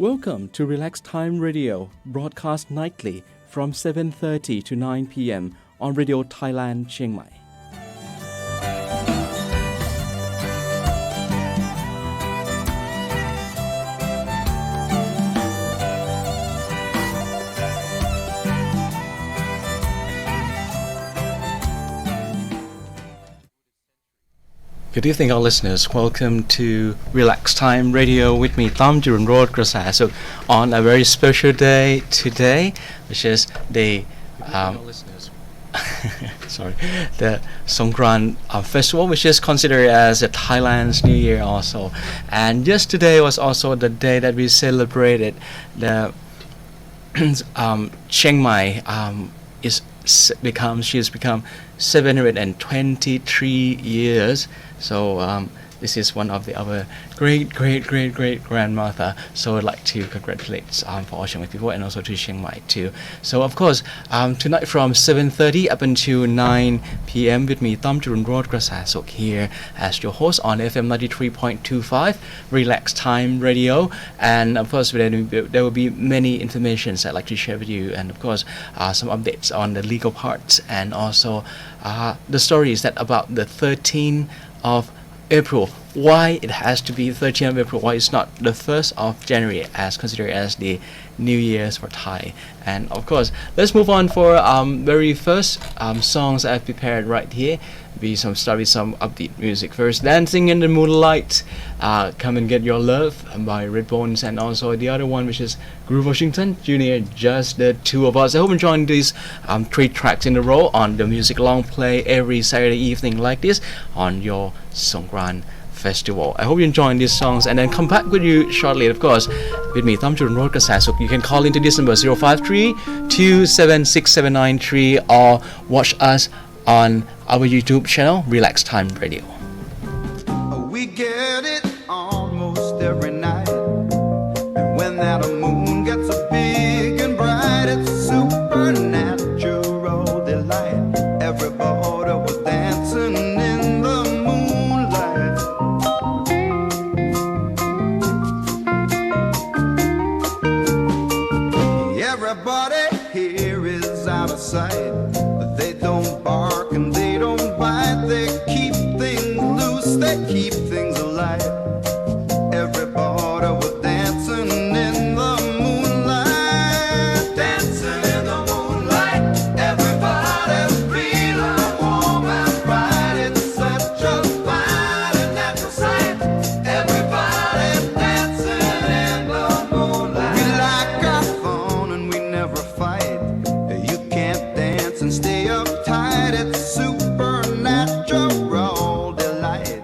Welcome to Relax Time Radio, broadcast nightly from 7:30 to 9 p.m. on Radio Thailand, Chiang Mai. Good evening, our listeners. Welcome to Relax Time Radio with me, Tom Jurunrod Krasa. So, on a very special day today, which is the the Songkran festival, which is considered as Thailand's New Year also. And yesterday was also the day that we celebrated the Chiang Mai she has become 723 years. So this is one of our great grandmother. So I'd like to congratulate for all Chiang Mai people and also to Chiang Mai too. So of course tonight from 7:30 up until 9 p.m. with me, Tom Jurunrod Krasasok here as your host on FM 93.25 Relax Time Radio. And of course there will be many informations I'd like to share with you, and of course some updates on the legal parts, and also the stories that about the 13th of April, why it has to be 13th of April, why it's not the 1st of January as considered as the New Year's for Thai. And of course, let's move on for very first songs I've prepared right here. Start with some upbeat music first. Dancing in the Moonlight, Come and Get Your Love by Redbones, and also the other one which is Groove Washington Jr., Just the Two of Us. I hope you enjoy these 3 tracks in a row on the Music Long Play every Saturday evening like this on your Songkran Festival. I hope you enjoy these songs, and then come back with you shortly, of course, with me, Tam Jurunrod Kasasuk. You can call into this number 053-276-793 or watch us on our YouTube channel, Relax Time Radio. We get it almost every night, and when that moon gets so big and bright, it's a supernatural delight. Everybody was dancing in the moonlight. Everybody here is out of sight. They don't bark and they don't bite. They keep things loose, they keep things alive. Everybody was dancing in the moonlight. Dancing in the moonlight. Everybody's feeling warm and bright. It's such a fine and natural sight. Everybody's dancing in the moonlight. We like our fun and we never fight. You can't dance and stay uptight. It's supernatural delight.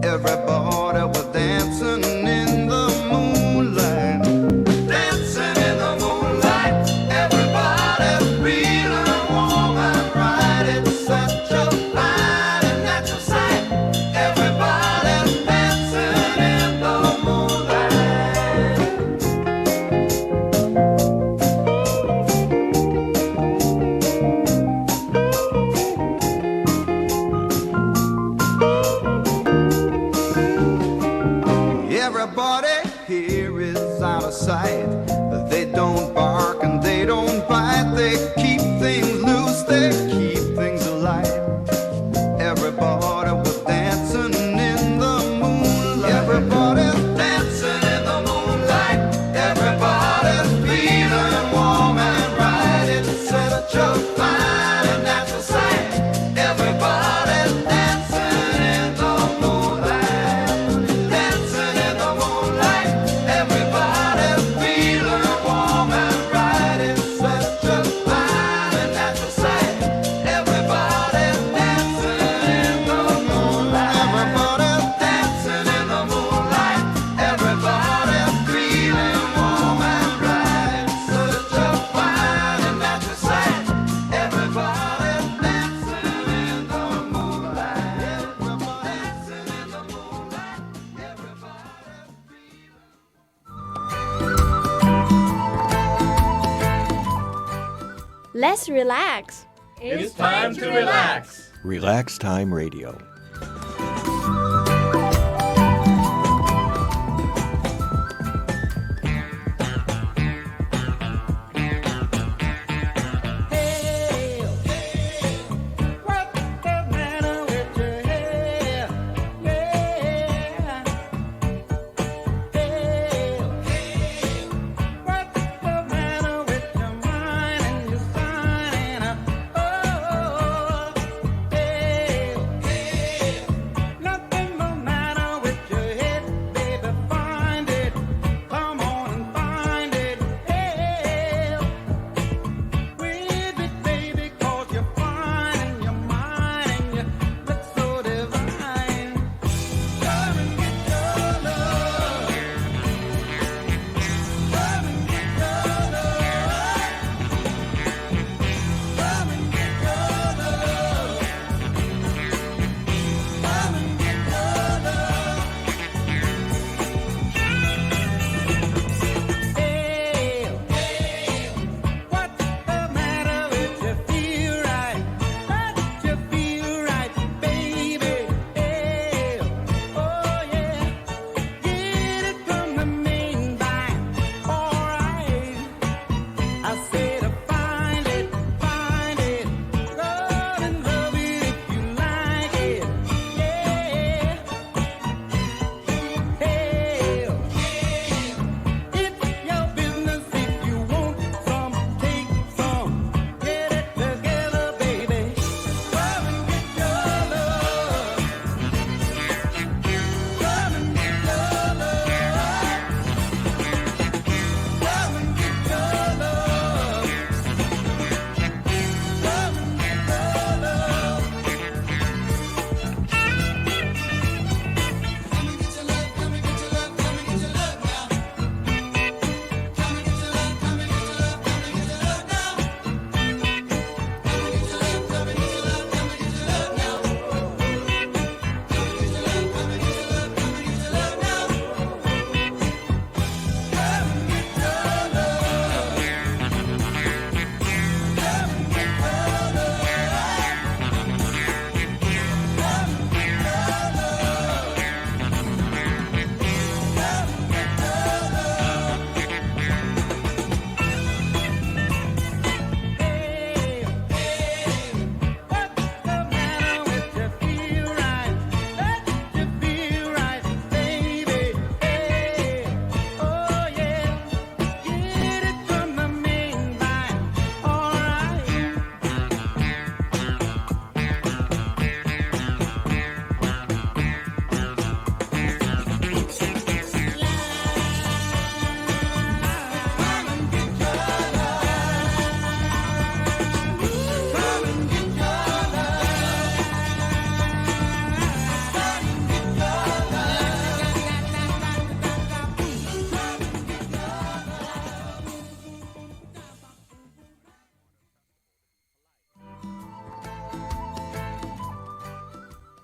Everybody was dancing in the moonlight. Dancing in the moonlight. Everybody's feeling warm and bright. It's such a fine and natural sight. Everybody's dancing in the moonlight. Everybody here is out of sight. They don't bark and they don't bite. They keep things loose, they keep things alive. Everybody was dancing in the moonlight. Everybody's dancing in the moonlight. Everybody's feeling warm and bright. It's such a fine and natural sight. Everybody's dancing in the moonlight. Dancing in the moonlight. Everybody's feeling warm and bright. It's such a fine and natural sight. Everybody's dancing in the moonlight. Everybody's dancing in the moonlight. Everybody's feeling warm and bright. It's such a fine and natural sight. Everybody's dancing in the moonlight. Everybody's dancing in the moonlight. Everybody's Let's relax. It's time to relax. Relax Time Radio.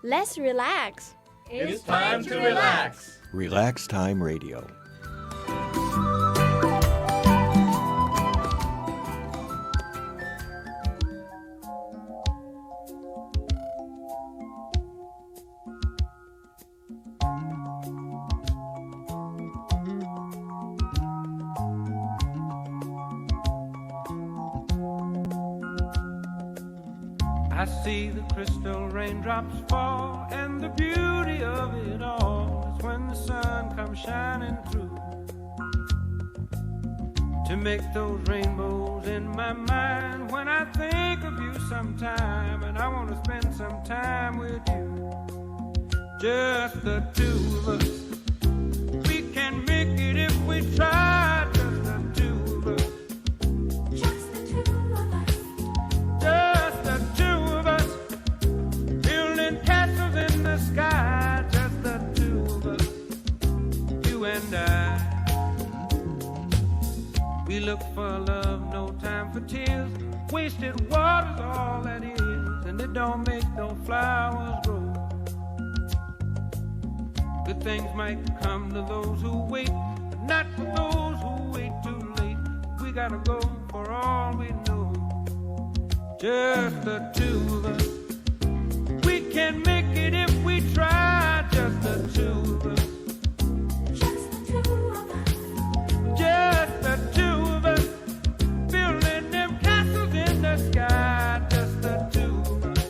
Let's relax. It's time to relax. Relax Time Radio. I see the crystal raindrops fall, and the beauty of it all is when the sun comes shining through to make those rainbows in my mind. When I think of you sometime, and I want to spend some time with you, just the two of us. We can make it if we try, just the two of us. Just the two of us. Just the two of us, building castles in the sky. Just the two of us, you and I. We look for love, no time for tears. Wasted water's all that is, and it don't make no flowers grow. Good things might come to those who wait, but not for those who wait too late. We gotta go for all we know. Just the two of us. We can make it if we try. Just the two of us. Just the two of us. Just the two of us. Building them castles in the sky. Just the two of us.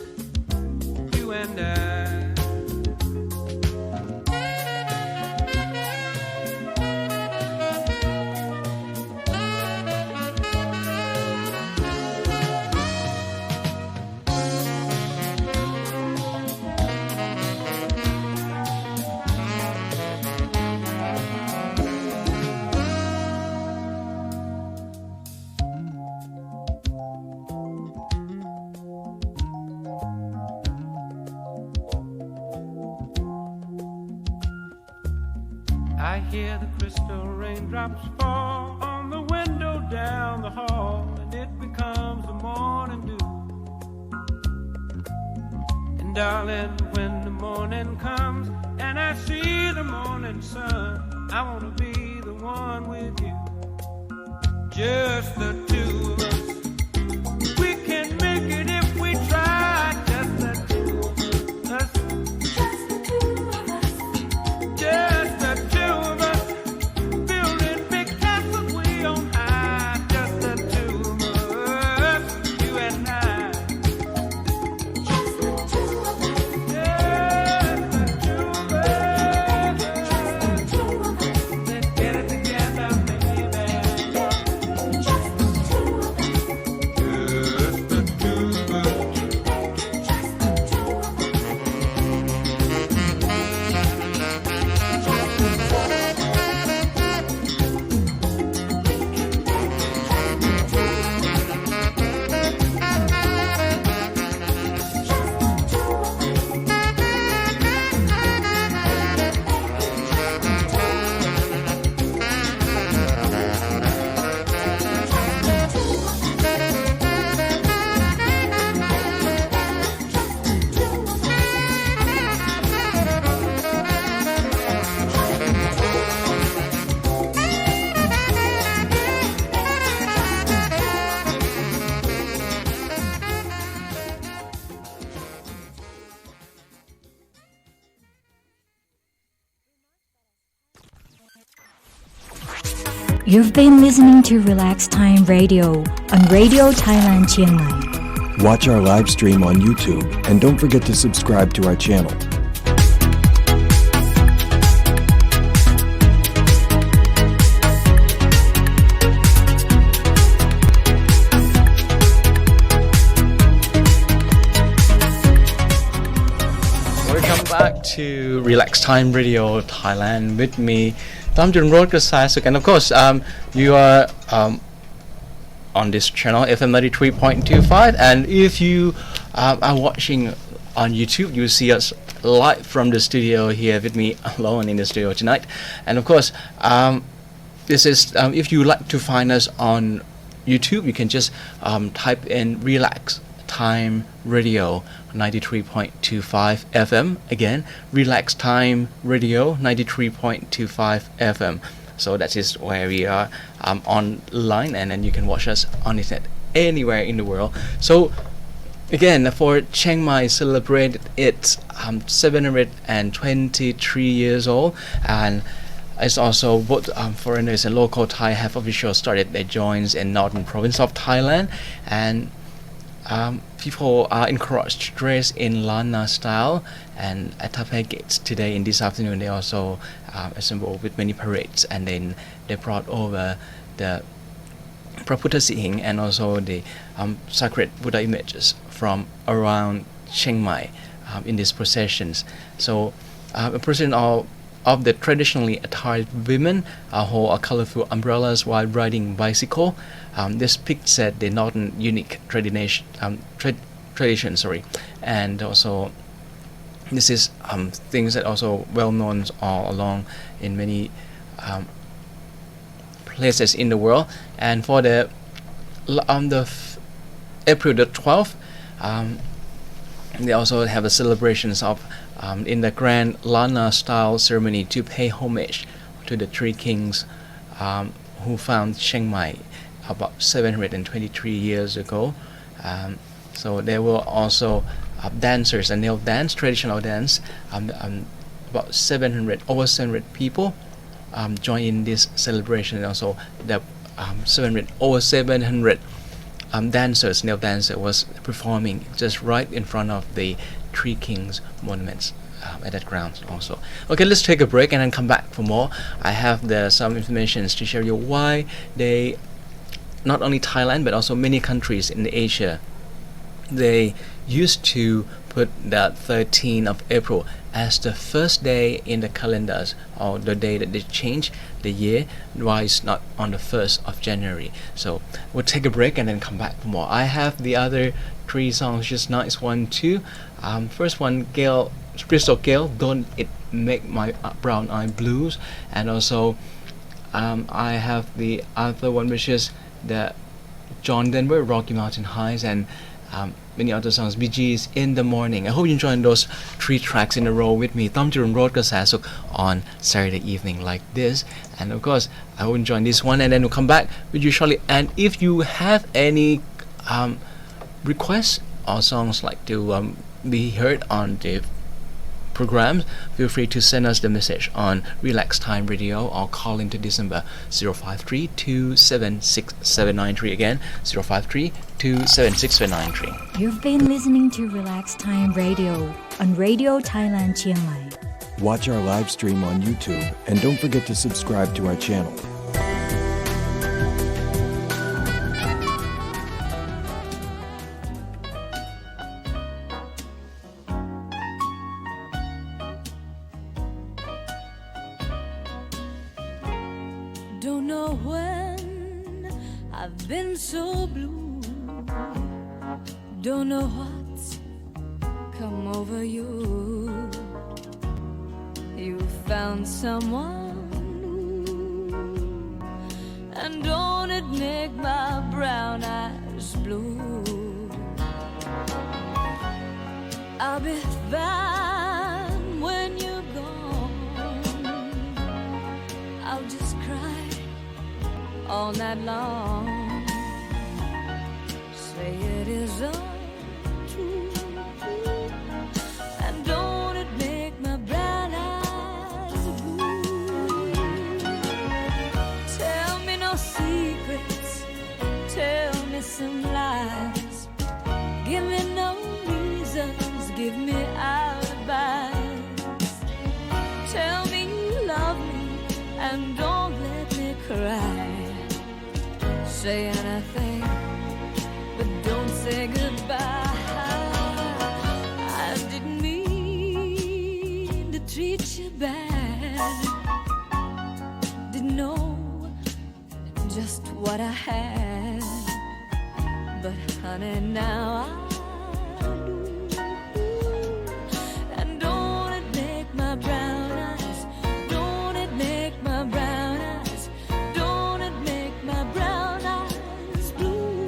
You and I. I hear the crystal raindrops fall on the window down the hall, and it becomes the morning dew. And darling, when the morning comes and I see the morning sun, I want to be the one with you. Just the two of us. We can make it if we try. Just the two of us. Just the two of us. Just the two of us, building big castles way on high. Just the two of us, you and I. Just the two of us. Just the two of us. Just the two of us. Let's get it together, baby. Just the two of us. Just the two of us. Just the two of us. You've been listening to Relax Time Radio on Radio Thailand Chiang Mai. Watch our live stream on YouTube and don't forget to subscribe to our channel. Welcome back to Relax Time Radio Thailand with me, Tamjun Rodgasasuk, and of course, you are on this channel FM 93.25, and if you are watching on YouTube, you see us live from the studio here with me alone in the studio tonight. And of course, this is if you like to find us on YouTube, you can just type in Relax Time Radio 93.25 FM. Again, Relax Time Radio 93.25 FM. So that is where we are online, and then you can watch us on internet anywhere in the world. So again, for Chiang Mai celebrated its 723 years old, and it's also both foreigners and local Thai have officially started their joints in northern province of Thailand, and people are encouraged to dress in Lana style. And at Taipei Gates today, in this afternoon, they also assembled with many parades, and then they brought over the Praputa Singh and also the sacred Buddha images from around Chiang Mai in these processions. So a procession of the traditionally attired women hold colorful umbrellas while riding bicycle. This depicts the northern unique tradition, and also this is things that also well known all along in many places in the world. And for the April the 12th, they also have the celebrations of in the grand Lana style ceremony to pay homage to the three kings who found Chiang Mai about 723 years ago. So there were also dancers, and they'll dance traditional dance. About over 700 people join in this celebration, and also the over 700 dancers, nail dancer was performing just right in front of the Three Kings monuments at that ground also. Okay, let's take a break and then come back for more. I have some information to share you why they, not only Thailand but also many countries in Asia, they used to put the 13th of April as the first day in the calendars, or the day that they change the year, why it's not on the 1st of January. So we'll take a break and then come back for more. I have the other three songs just nice one too. First one, Crystal Gale, Don't It Make My Brown Eye Blues, and also I have the other one, which is the John Denver, Rocky Mountain Highs, and many other songs, Bee Gees, In the Morning. I hope you enjoyed those three tracks in a row with me, Tom Jerome Road Kasasuk, on Saturday evening like this. And of course, I hope you enjoy this one, and then we'll come back with you shortly. And if you have any requests or songs like to be heard on the programs, feel free to send us the message on Relax Time Radio or call into this number 053-276-793. Again, 053-276-793. You've been listening to Relax Time Radio on Radio Thailand Chiang Mai. Watch our live stream on YouTube and don't forget to subscribe to our channel. Don't know when I've been so blue. Don't know what's come over you. You found someone new, and don't it make my brown eyes blue? I'll be fine when you're gone. I'll just cry all night long. Say it is untrue, and don't it make my brown eyes blue? Tell me no secrets, tell me some lies. Give me no reasons, give me alibis. Tell me you love me and don't let me cry. Say anything, but don't say goodbye. I didn't mean to treat you bad. Didn't know just what I had, but honey, now I do. And don't it make my brown eyes, don't it make my brown eyes, don't it make my brown eyes blue?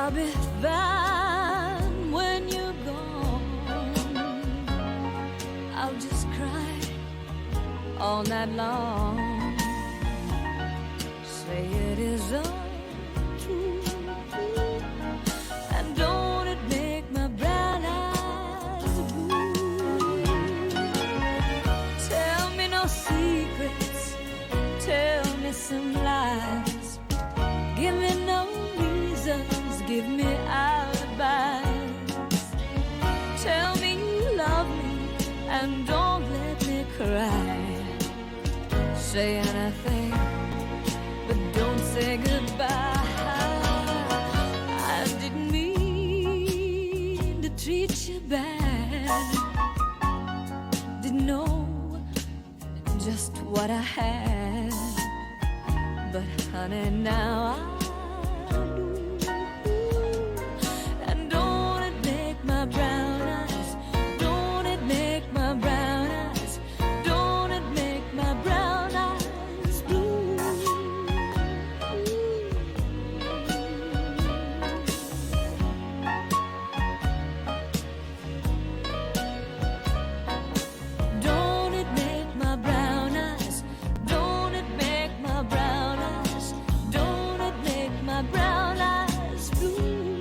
I'll be fine when you're gone. I'll just cry all night long. Say it is untrue, and don't it make my brown eyes blue? Tell me no secrets, tell me some lies. Give me no reasons, give me alibis. Tell me you love me and don't let me cry. Say anything, but don't say goodbye. I didn't mean to treat you bad. Didn't know just what I had. But honey, now I do. And don't it make my brown eyes, don't it make my brown eyes, don't it make my brown eyes blue? Don't it make my brown eyes, don't it make my brown eyes, don't it make my brown eyes blue?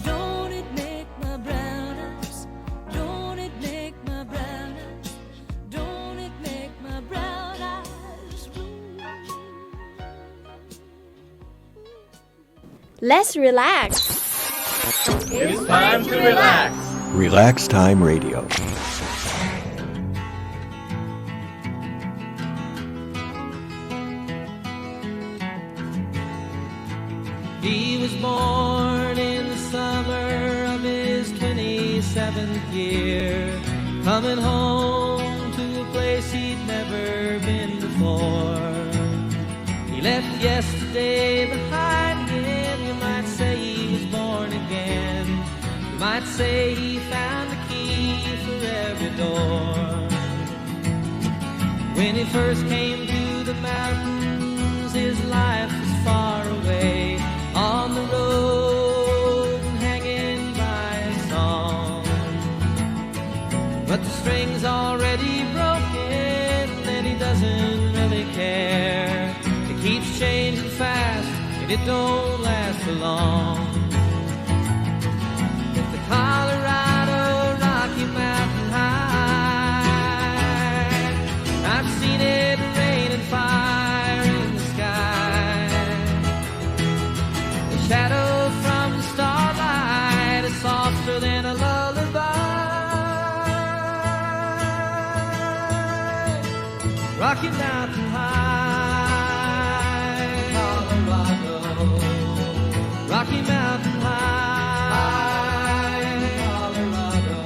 Don't it make my brown eyes, don't it make my brown eyes, don't it make my brown eyes blue? Let's relax. It's time to relax. Relax Time Radio. He was born in the summer of his 27th year, coming home to a place he'd never been before. He left yesterday behind him. You might say he was born again. You might say he found the key for every door. When he first came to the mountains, his life was far away, on the road and hanging by a song. But the string's already broken and he doesn't really care. It keeps changing fast and it don't last for long. It's the Colorado Rocky Mountain High. I've seen it rain and fire in the sky. The shadow from the starlight is softer than a lullaby. Rocky Mountain High, Colorado. Rocky Mountain High, Colorado.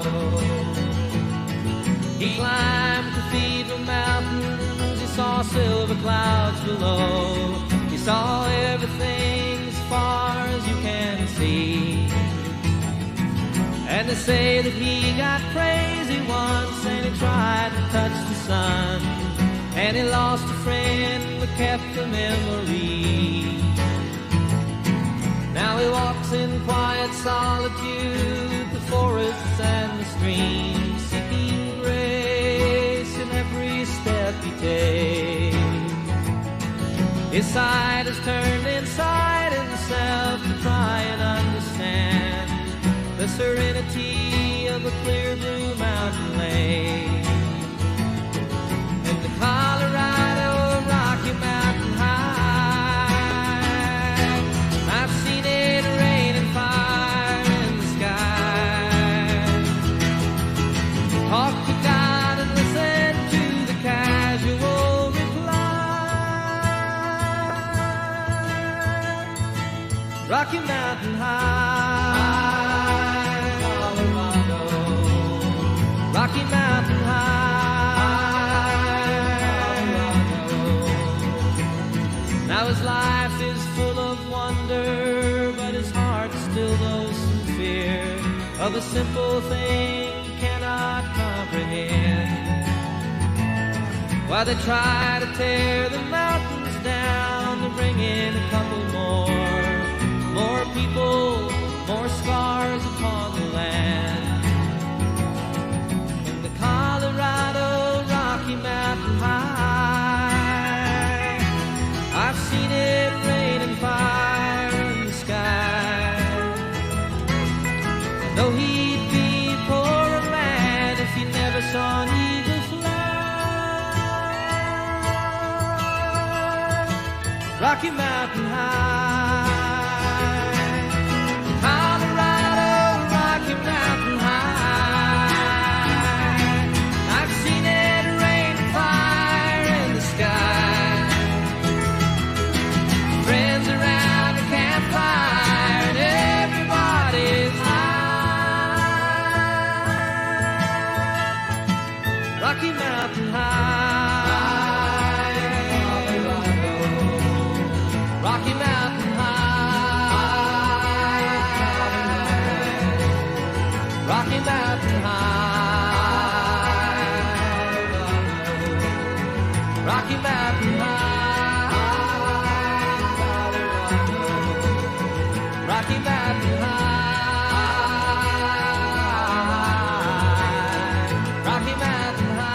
He climbed Cathedral Mountains. He saw silver clouds below. He saw everything as far as you can see. And they say that he got crazy once and he tried to touch the sun. And he lost a friend but kept the memory. Now he walks in quiet solitude, the forests and the streams, seeking grace in every step he takes. His side is turned inside himself to try and understand the serenity of a clear blue mountain lake. And the Colorado Rocky Mountain High, I've seen it rain and fire in the sky. Talk to God and listen to the casual reply. Rocky Mountain High, Colorado. Rocky Mountain High, Colorado. Now his life is full of wonder, but his heart still knows some fear of a simple thing cannot comprehend. While they try to tear the mountains down, to bring in a couple more people, more scars upon the land. In the Colorado Rocky Mountain High, I've seen it rain and fire in the sky. I know he'd be a poorer man if he never saw an eagle fly. Rocky Mountain High, Colorado Rocky Mountain High, I've seen it rain and fire in the sky. Friends around the campfire and everybody's high. Rocky Mountain High, Rocky Mountain High, Rocky Mountain High, Rocky Mountain High, Rocky Mountain High, Rocky Mountain High.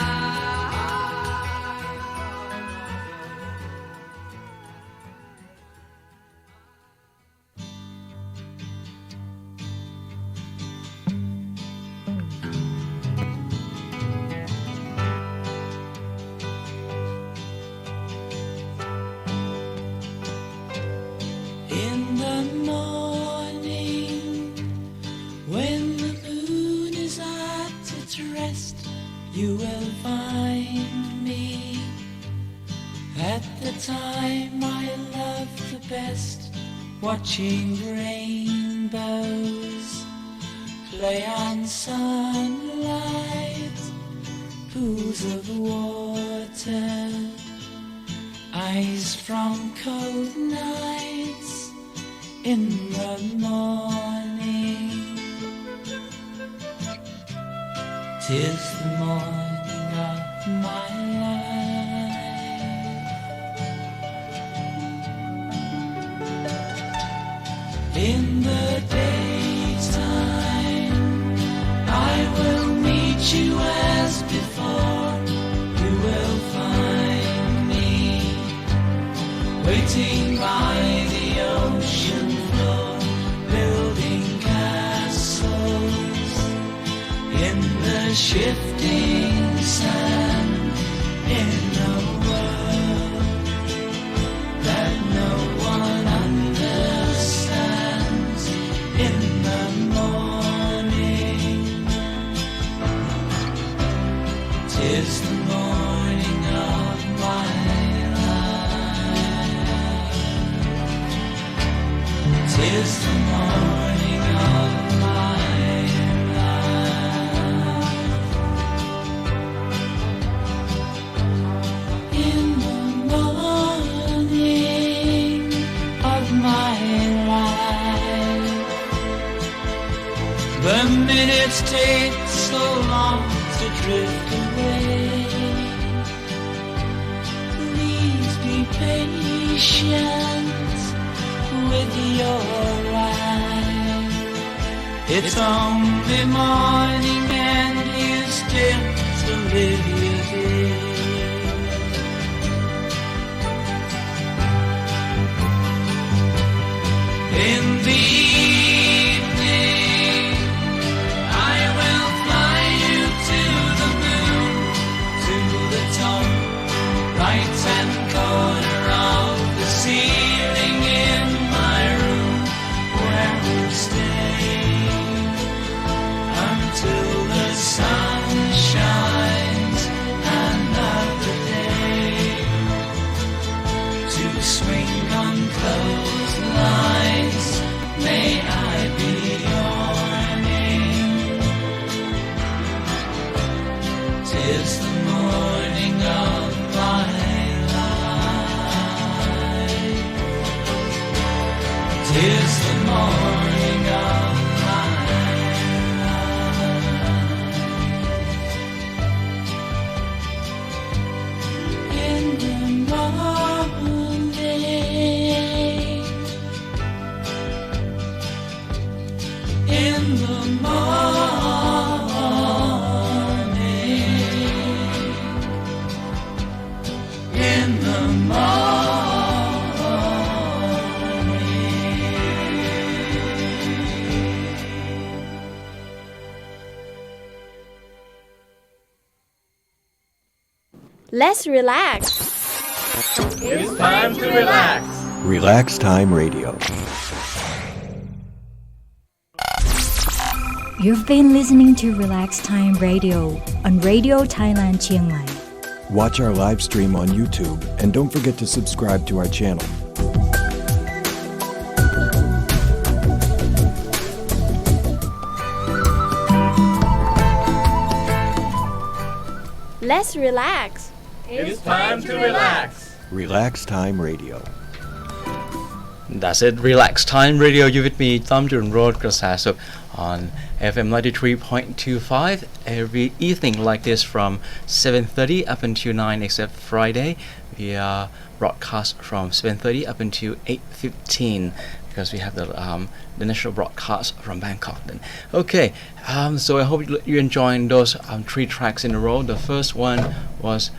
In the morning, when the moon is at its rest, you will find me at the time I love the best, watching rainbows play on sunlight, pools of water, eyes from cold nights in the morning. 'Tis the morning of my life. In the daytime, I will meet you as before. You will find me waiting by the ocean floor, building castles in the shifting sand, in a world that no one understands. In the morning, 'tis the morning of my life. 'Tis the morning of my life. In the morning of my life, the minutes take so long to drift away. Please be patient with your life. It's only morning and you still to live your day. In the evening, I will fly you to the moon, to the top, right hand corner of the ceiling in my room, where we stay Let's relax. It's time to relax. Relax Time Radio. You've been listening to Relax Time Radio on Radio Thailand Chiang Mai. Watch our live stream on YouTube and don't forget to subscribe to our channel. Let's relax. It's time to relax. Relax Time Radio. That's it, Relax Time Radio. You with me, Tam Jun Road Krasasuk on FM 93.25 every evening like this from 7:30 up until 9 except Friday. We are broadcast from 7:30 up until 8:15 because we have the national broadcast from Bangkok then. Okay, so I hope you enjoyed those 3 tracks in a row. The first one was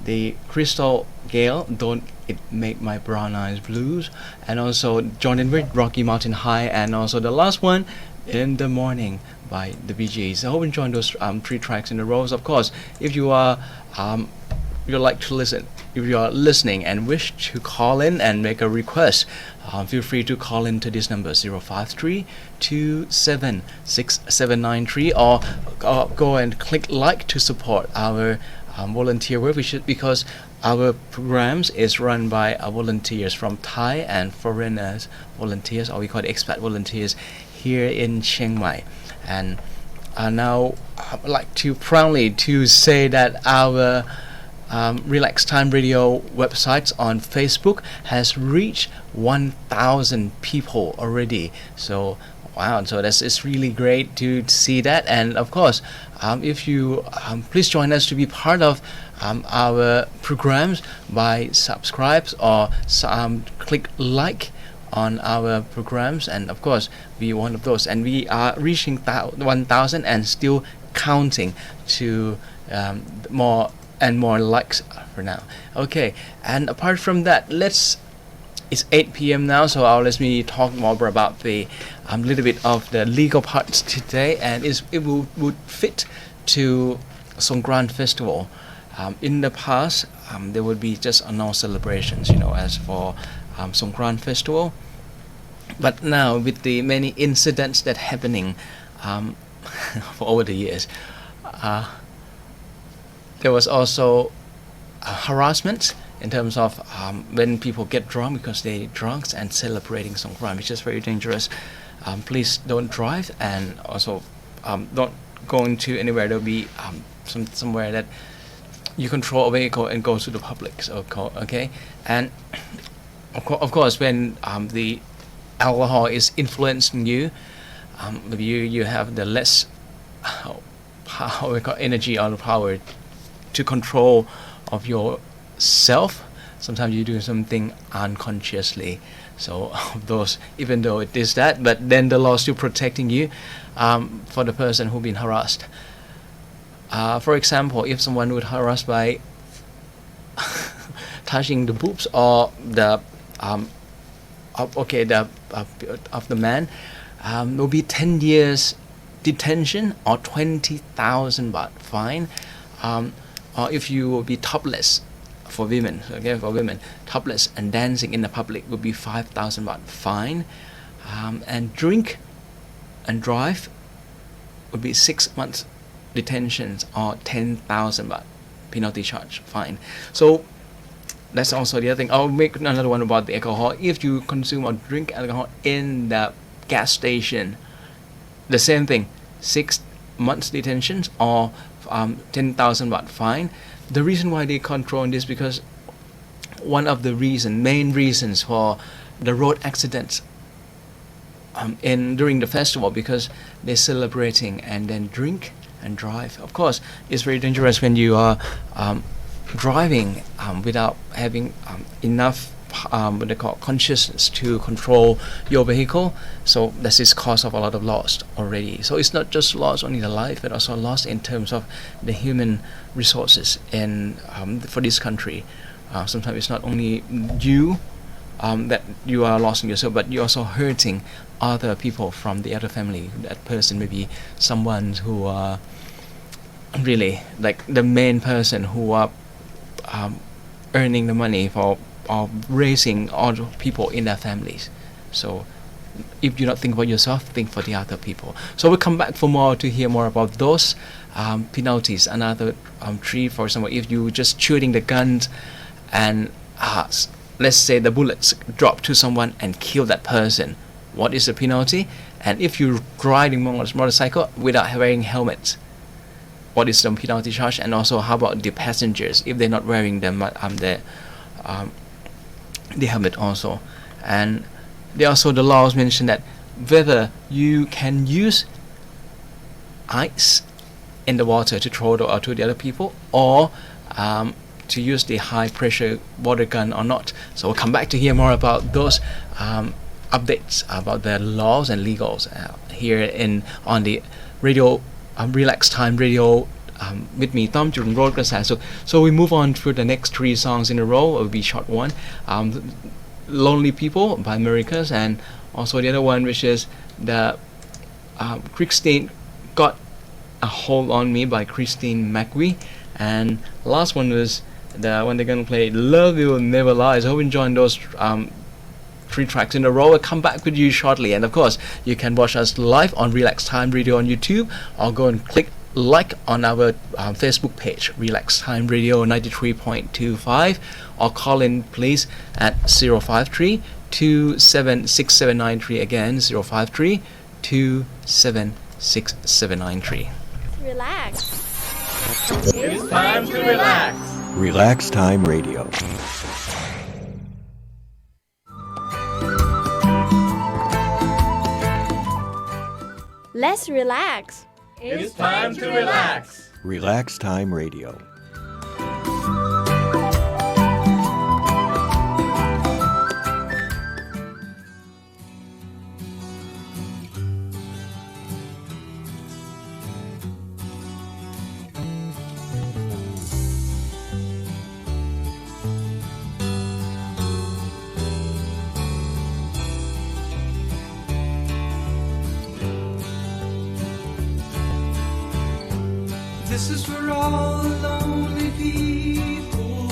the Crystal Gale, Don't It Make My Brown Eyes Blues, and also John Denver, Rocky Mountain High, and also the last one, In the Morning by the Bee Gees. I hope you enjoyed those 3 tracks in a row. Of course, if you are you like to listen, if you are listening and wish to call in and make a request, feel free to call in to this number 053-276793 or go and click like to support our volunteer work, because our programs is run by volunteers from Thai and foreigners volunteers, or we call it expat volunteers here in Chiang Mai. And now I would like to proudly to say that our Relax Time Radio websites on Facebook has reached 1,000 people already. So wow, so it's really great to see that. And of course, if you please join us to be part of our programs by subscribe or click like on our programs, and of course be one of those. And we are reaching 1,000 and still counting to more and more likes for now. Okay, and apart from that, it's 8 p.m. now, so let me talk more about the little bit of the legal parts today, and it would fit to Songkran Festival. In the past, there would be just no celebrations, as for Songkran Festival. But now, with the many incidents that happening for over the years, there was also harassment in terms of when people get drunk because they drunk and celebrating Songkran, which is very dangerous. Please don't drive, and also don't go into anywhere. There'll be somewhere that you control a vehicle and go to the public. So, okay, and of course, when the alcohol is influencing you, you have the less energy or power to control of yourself. Sometimes you do something unconsciously. So those, even though it is that, but then the law is still protecting you for the person who's been harassed. For example, if someone would harass by touching the boobs or the of the man, will be 10 years detention or 20,000 baht fine. Or if you will be topless for women, topless and dancing in the public will be 5,000 baht fine. And drink and drive would be 6 months detention or 10,000 baht penalty charge fine. So that's also the other thing. I'll make another one about the alcohol. If you consume or drink alcohol in the gas station, the same thing, 6 months detention or 10,000 baht fine. The reason why they control this because one of the main reasons for the road accidents during the festival, because they're celebrating and then drink and drive. Of course, it's very dangerous when you are driving without having enough what they call consciousness to control your vehicle. So this is cause of a lot of loss already. So it's not just loss only the life, but also loss in terms of the human resources and for this country. Sometimes it's not only you that you are losing yourself, but you're also hurting other people from the other family. That person may be someone who really like the main person who are earning the money for or raising all the people in their families. So if you not think about yourself, think for the other people. So we'll come back for more to hear more about those penalties. Another three, for example, if you just shooting the guns and let's say the bullets drop to someone and kill that person, what is the penalty? And if you're riding motorcycle without wearing helmets, what is the penalty charge? And also, how about the passengers if they're not wearing the helmet also? And there also the laws mention that whether you can use ice in the water to throw to the other people, or to use the high pressure water gun or not. So we'll come back to hear more about those updates about the laws and legals here on the radio Relax Time Radio with me, Tom Jun Road Krasa. So we move on to the next three songs in a row. It will be short one. Lonely People by Americas, and also the other one, which is the Christine Got a Hold on Me by Christine McVie, and last one was the one they're gonna play, Love Will Never Lies. I hope you enjoyed those three tracks in a row. I'll come back with you shortly, and of course you can watch us live on Relax Time Radio on YouTube, or go and click like on our Facebook page, Relax Time Radio 93.25, or call in please at 053-276-793. Again, 053-276-793. Relax. It's time to relax. Relax Time Radio. Let's relax. It's time to relax. Relax Time Radio. This is for all the lonely people,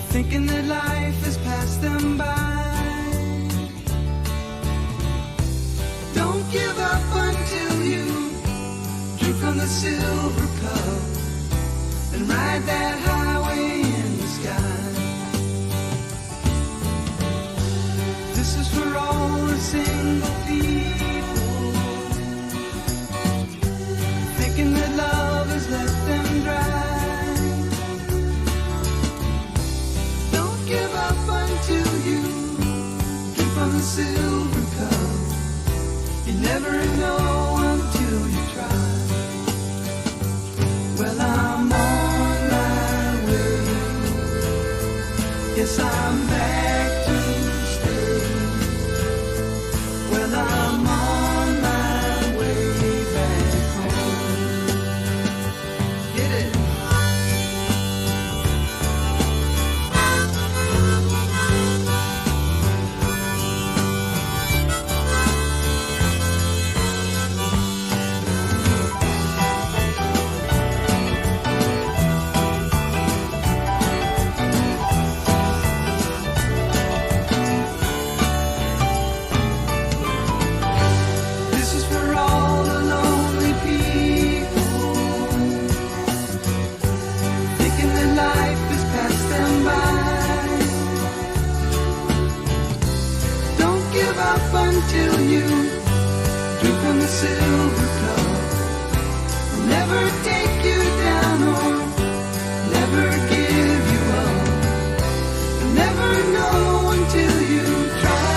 thinking that life has passed them by. Don't give up until you drink from the silver cup and ride that highway in the sky. This is for all the single people, thinking that love has left them dry. Don't give up until you drink from the silver cup. You never know until you try. Well, I'm on my way. Yes, I'm back to stay. Well, I'm on my way back home. Get it? This is for all the lonely people, thinking that life has passed them by. Don't give up until you drink from the silver cup. Never take you down or never give you up. You'll never know until you try.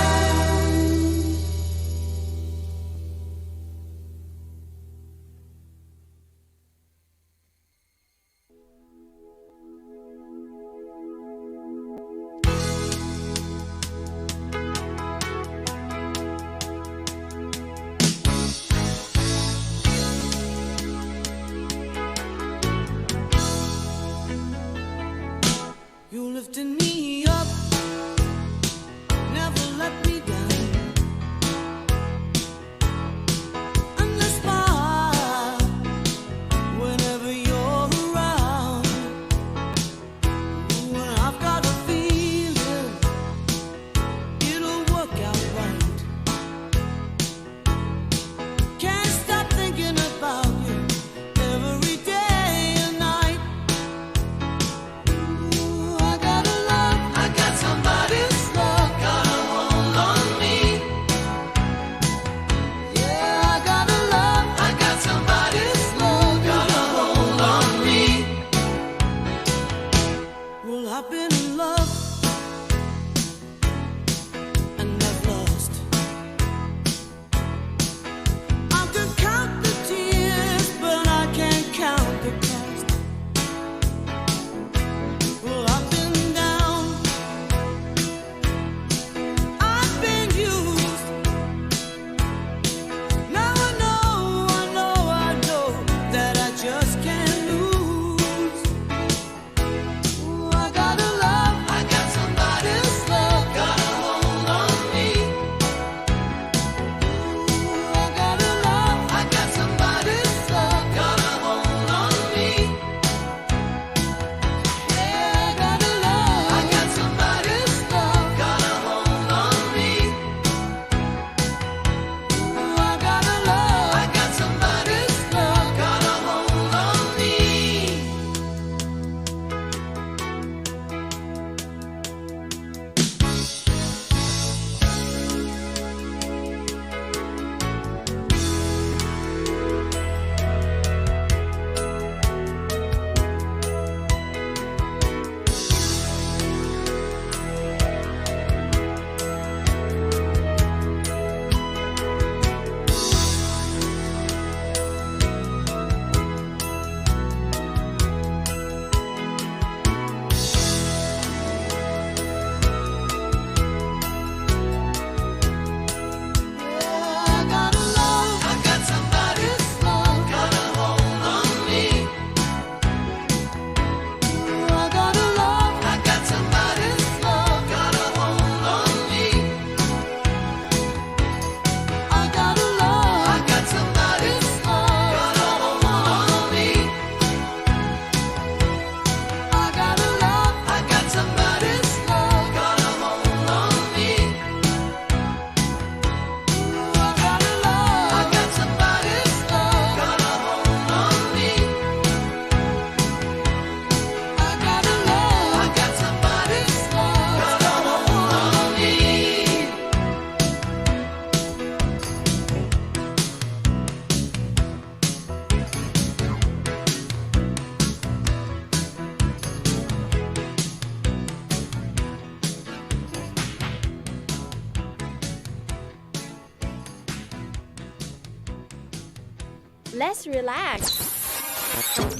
Let's relax.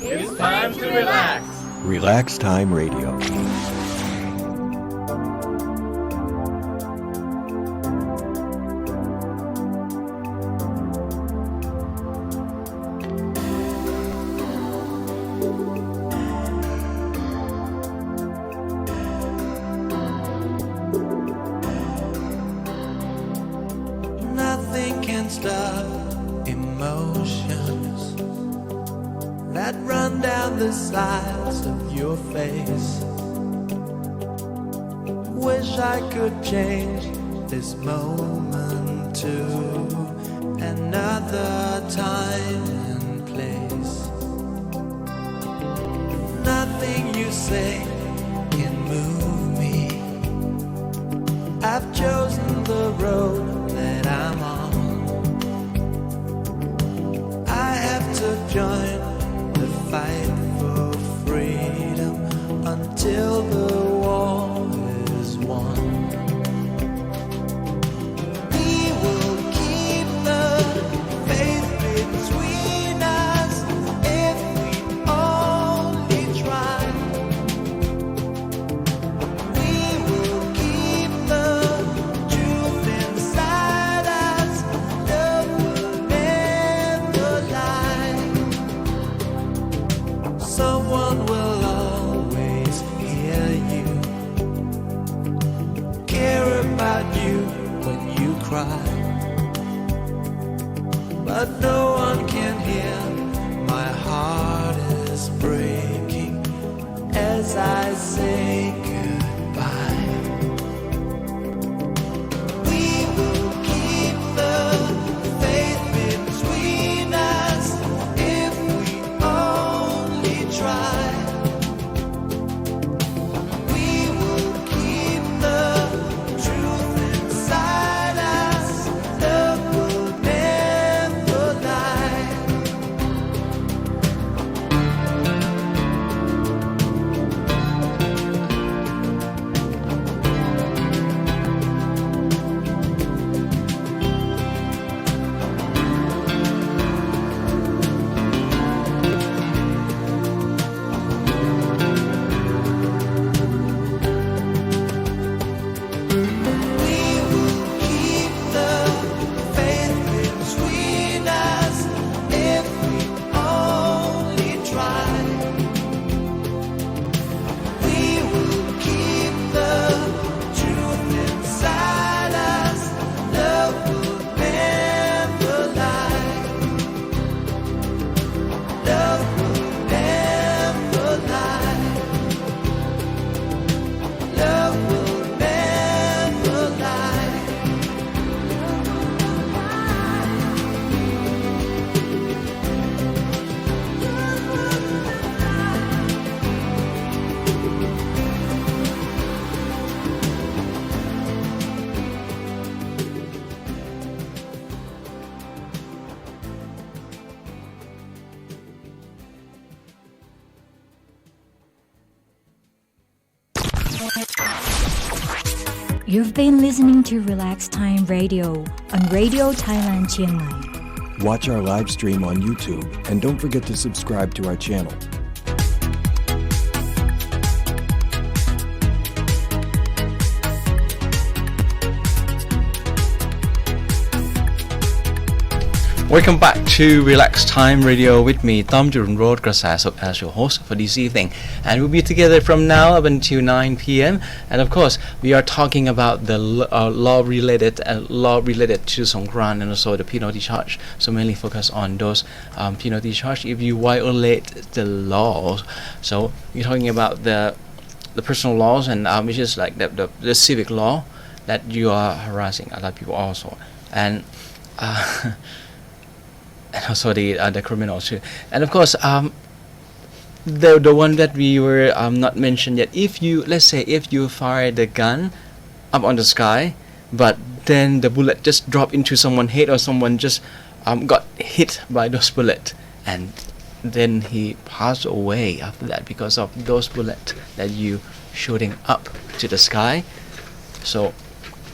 It's time to relax. Relax Time Radio. Nothing can stop emotions that run down the sides of your face. Wish I could change this moment to another time and place. Nothing you say can move me. I've chosen the road that I'm on. I have to join the fight for freedom until the war is won. We will keep the faith between us if we only try. We will keep the truth inside us. Love will never lie. Someone will always hear you, care about you when you cry. But no one can hear my heart is breaking as I say goodbye. We will keep the faith between us if we only try. We will keep the truth inside us. Love will never lie. We will keep the faith between us if we only try. We will keep the truth inside us. Love will never lie. Love will never lie. Love will never lie. You've been listening to Relax Time Radio on Radio Thailand Chiang Mai. Watch our live stream on YouTube and don't forget to subscribe to our channel. Welcome back to Relax Time Radio with me, Tom Jurun Road Grasas, as your host for this evening. And we'll be together from now up until 9 p.m. And of course, we are talking about the law related to Songkran and also the penalty charge. So mainly focus on those penalty charge if you violate the laws. So we're talking about the personal laws and which is like the civic law that you are harassing other people also. And and also the criminals too. And of course, the one that we were not mentioned yet. If you fire the gun up on the sky, but then the bullet just dropped into someone's head or someone just got hit by those bullets, and then he passed away after that because of those bullets that you shooting up to the sky. So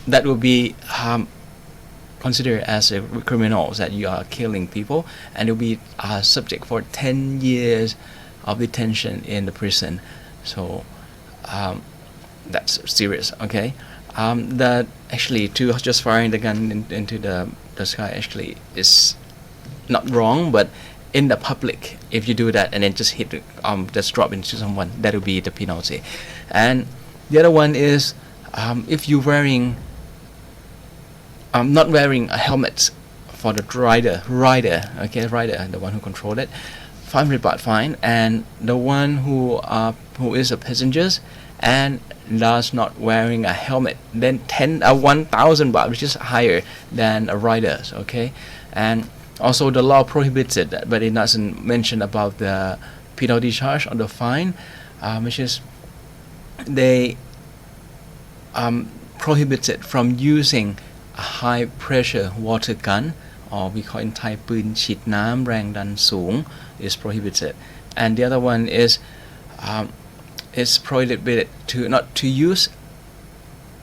that will be considered as a criminal, that you are killing people, and you'll be subject for 10 years of detention in the prison. So that's serious. Okay, that actually to just firing the gun into the sky actually is not wrong, but in the public, if you do that and then just hit just drop into someone, that will be the penalty. And the other one is if you're wearing not wearing a helmet for the rider, the one who controlled it, 500 baht fine. And the one who is a passengers and does not wearing a helmet, then 1,000 baht, which is higher than a rider's. Okay, and also the law prohibits it, but it doesn't mention about the penalty charge or the fine, which is they prohibited from using a high pressure water gun, or we call in Thai ปืนฉีดน้ำแรงดันสูง is prohibited. And the other one is it's prohibited to not to use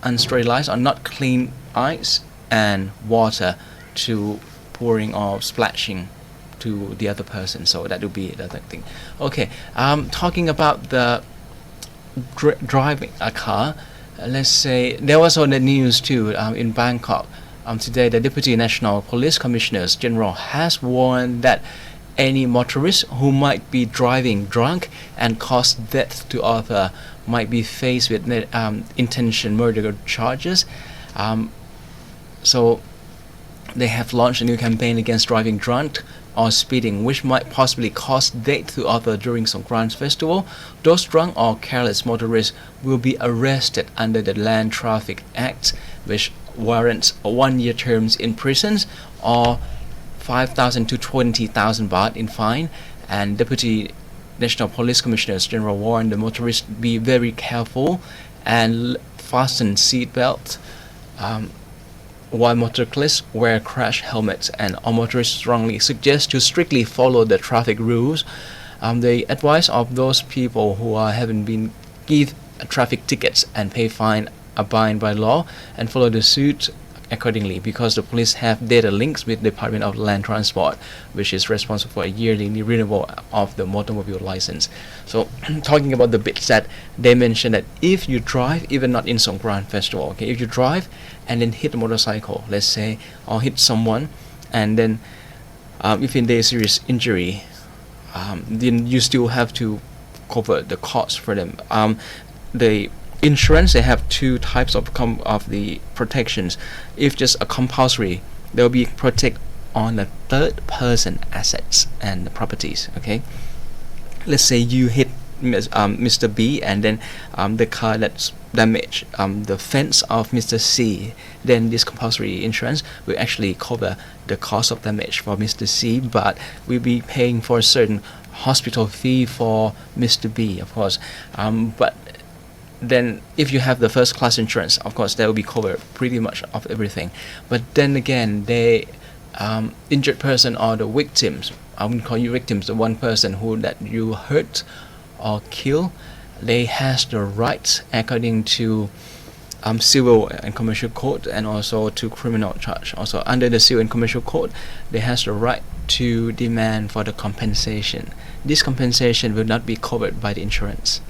unsterilized or not clean ice and water to pouring or splashing to the other person. So that would be the other thing. Okay, talking about the driving a car, let's say there was on the news too in Bangkok today. The Deputy National Police Commissioner General has warned that any motorist who might be driving drunk and cause death to other might be faced with intention murder charges. So they have launched a new campaign against driving drunk or speeding, which might possibly cause death to others during Songkran festival. Those drunk or careless motorists will be arrested under the Land Traffic Act, which warrants 1 year terms in prisons or 5,000 to 20,000 baht in fine. And Deputy National Police Commissioner General warned the motorists be very careful and fasten seat belts. While motorists wear crash helmets, and all motorists strongly suggest to strictly follow the traffic rules. They advise of those people who haven't been give traffic tickets and pay fine, abide by law and follow the suit accordingly, because the police have data links with the Department of Land Transport, which is responsible for a yearly renewal of the automobile license. So talking about the bits that they mentioned, that if you drive, even not in Songkran festival, okay, if you drive and then hit a motorcycle, let's say, or hit someone, and then if in there's serious injury, then you still have to cover the cost for them. The insurance, they have two types of the protections. If just a compulsory, they'll be protect on the third person assets and properties. Okay, let's say you hit Mr. B, and then the car that's damaged the fence of Mr. C, then this compulsory insurance will actually cover the cost of damage for Mr. C, but we'll be paying for a certain hospital fee for Mr. B, of course. But then if you have the first class insurance, of course that will be covered pretty much of everything. But then again, the injured person or the victims, I wouldn't call you victims, the one person who that you hurt or kill, they has the rights according to civil and commercial code, and also to criminal charge. Also under the civil and commercial code, they has the right to demand for the compensation. This compensation will not be covered by the insurance.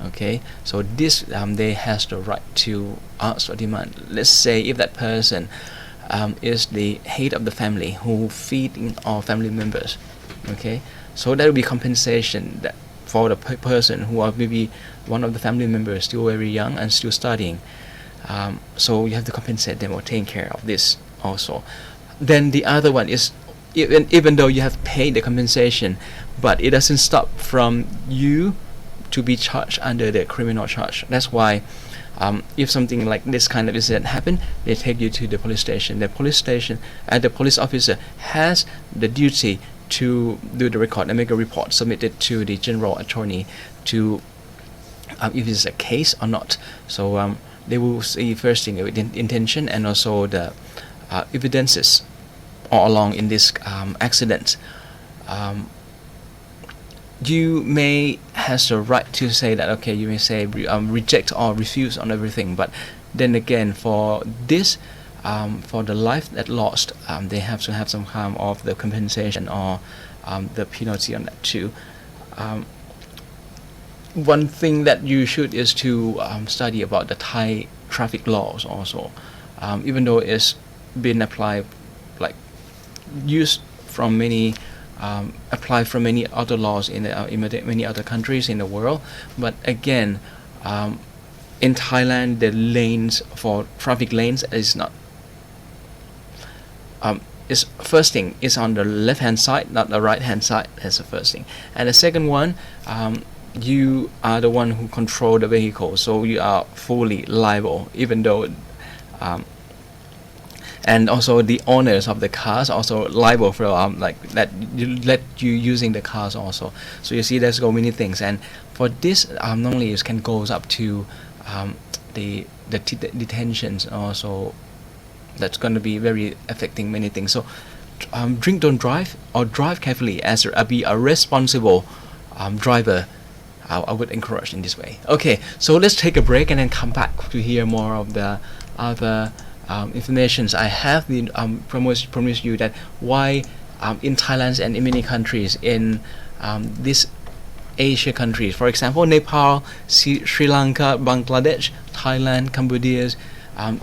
Okay, so this they has the right to ask or demand. Let's say if that person is the head of the family who feeding all family members, okay, so there will be compensation that for the person who are maybe one of the family members still very young and still studying. So you have to compensate them or take care of this also. Then the other one is, even though you have paid the compensation, but it doesn't stop from you to be charged under the criminal charge. That's why if something like this kind of incident happen, they take you to the police station. The police station and the police officer has the duty to do the record and make a report, submit it to the general attorney to if it's a case or not. So they will see first thing with intention and also the evidences all along in this accident. You may has the right to say that, okay, you may say reject or refuse on everything, but then again, for this for the life that lost, they have to have some kind of the compensation or the penalty on that too. One thing that you should is to study about the Thai traffic laws also, even though it's been applied, like used from many, applied from many other laws in many other countries in the world. But again, in Thailand, the lanes for traffic lanes is not. Is first thing is on the left hand side, not the right hand side. That's the first thing. And the second one, you are the one who control the vehicle, so you are fully liable, even though and also the owners of the cars also liable for like that you using the cars also. So you see, there's so many things, and for this normally it can goes up to the detentions also. That's going to be very affecting many things. So drink, don't drive, or drive carefully as be a responsible driver. I would encourage in this way. Okay, so let's take a break and then come back to hear more of the other informations. I have been promised you that why in Thailand and in many countries in this Asia countries, for example, Nepal, Sri Lanka, Bangladesh, Thailand, Cambodia,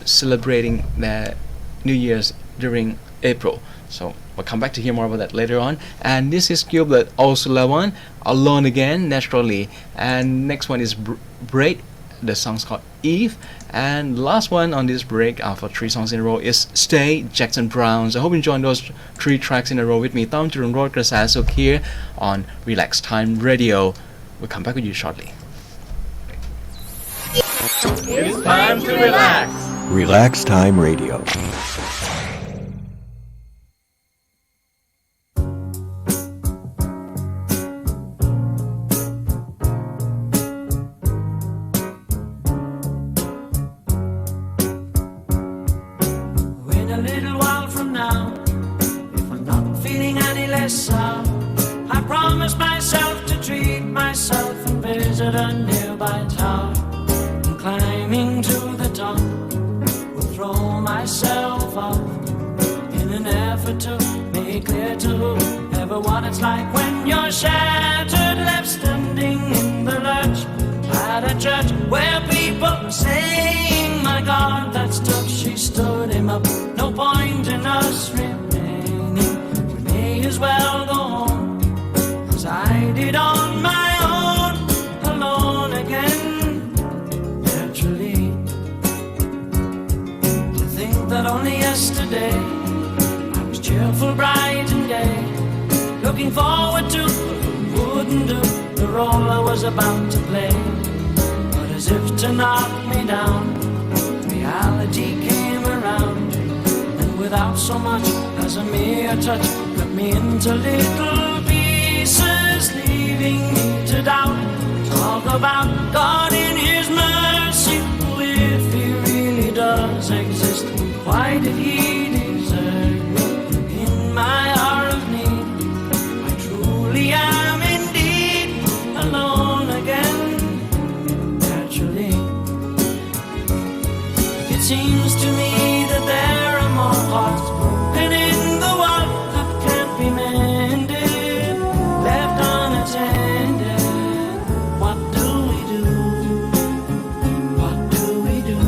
celebrating their New Year's during April. So we'll come back to hear more about that later on. And this is Gilbert O'Sullivan, Alone Again, naturally. And next one is Break. The song's called Eve. And last one on this break for 3 songs in a row is Stay, Jackson Browne. So I hope you enjoyed those 3 tracks in a row with me, Tom Chirunrod Krasasuk, here on Relax Time Radio. We'll come back with you shortly. It's time to relax. Relax Time Radio. In a little while from now, if I'm not feeling any less sour, I promise myself to treat myself and visit a nearby tower. And climbing to the top, will throw myself off in an effort to make clear to whoever what it's like when you're shattered, left standing in the lurch at a church where people are saying, my God, that's tough. She stood him up. No point in us remaining. We may as well go home as I did on my own, alone again. Naturally, to think that only yesterday I was cheerful, bright and gay, looking forward to wouldn't do the role I was about to play. But as if to knock me down, reality came around, and without so much as a mere touch, cut me into little pieces, leaving me to doubt. Talk about God in His mercy, if He really does exist, why did He desert me in my hour of need? I truly am indeed alone again. Naturally, it seems to me that there are more hearts broken in the world that can't be mended, left unattended. What do we do? What do we do?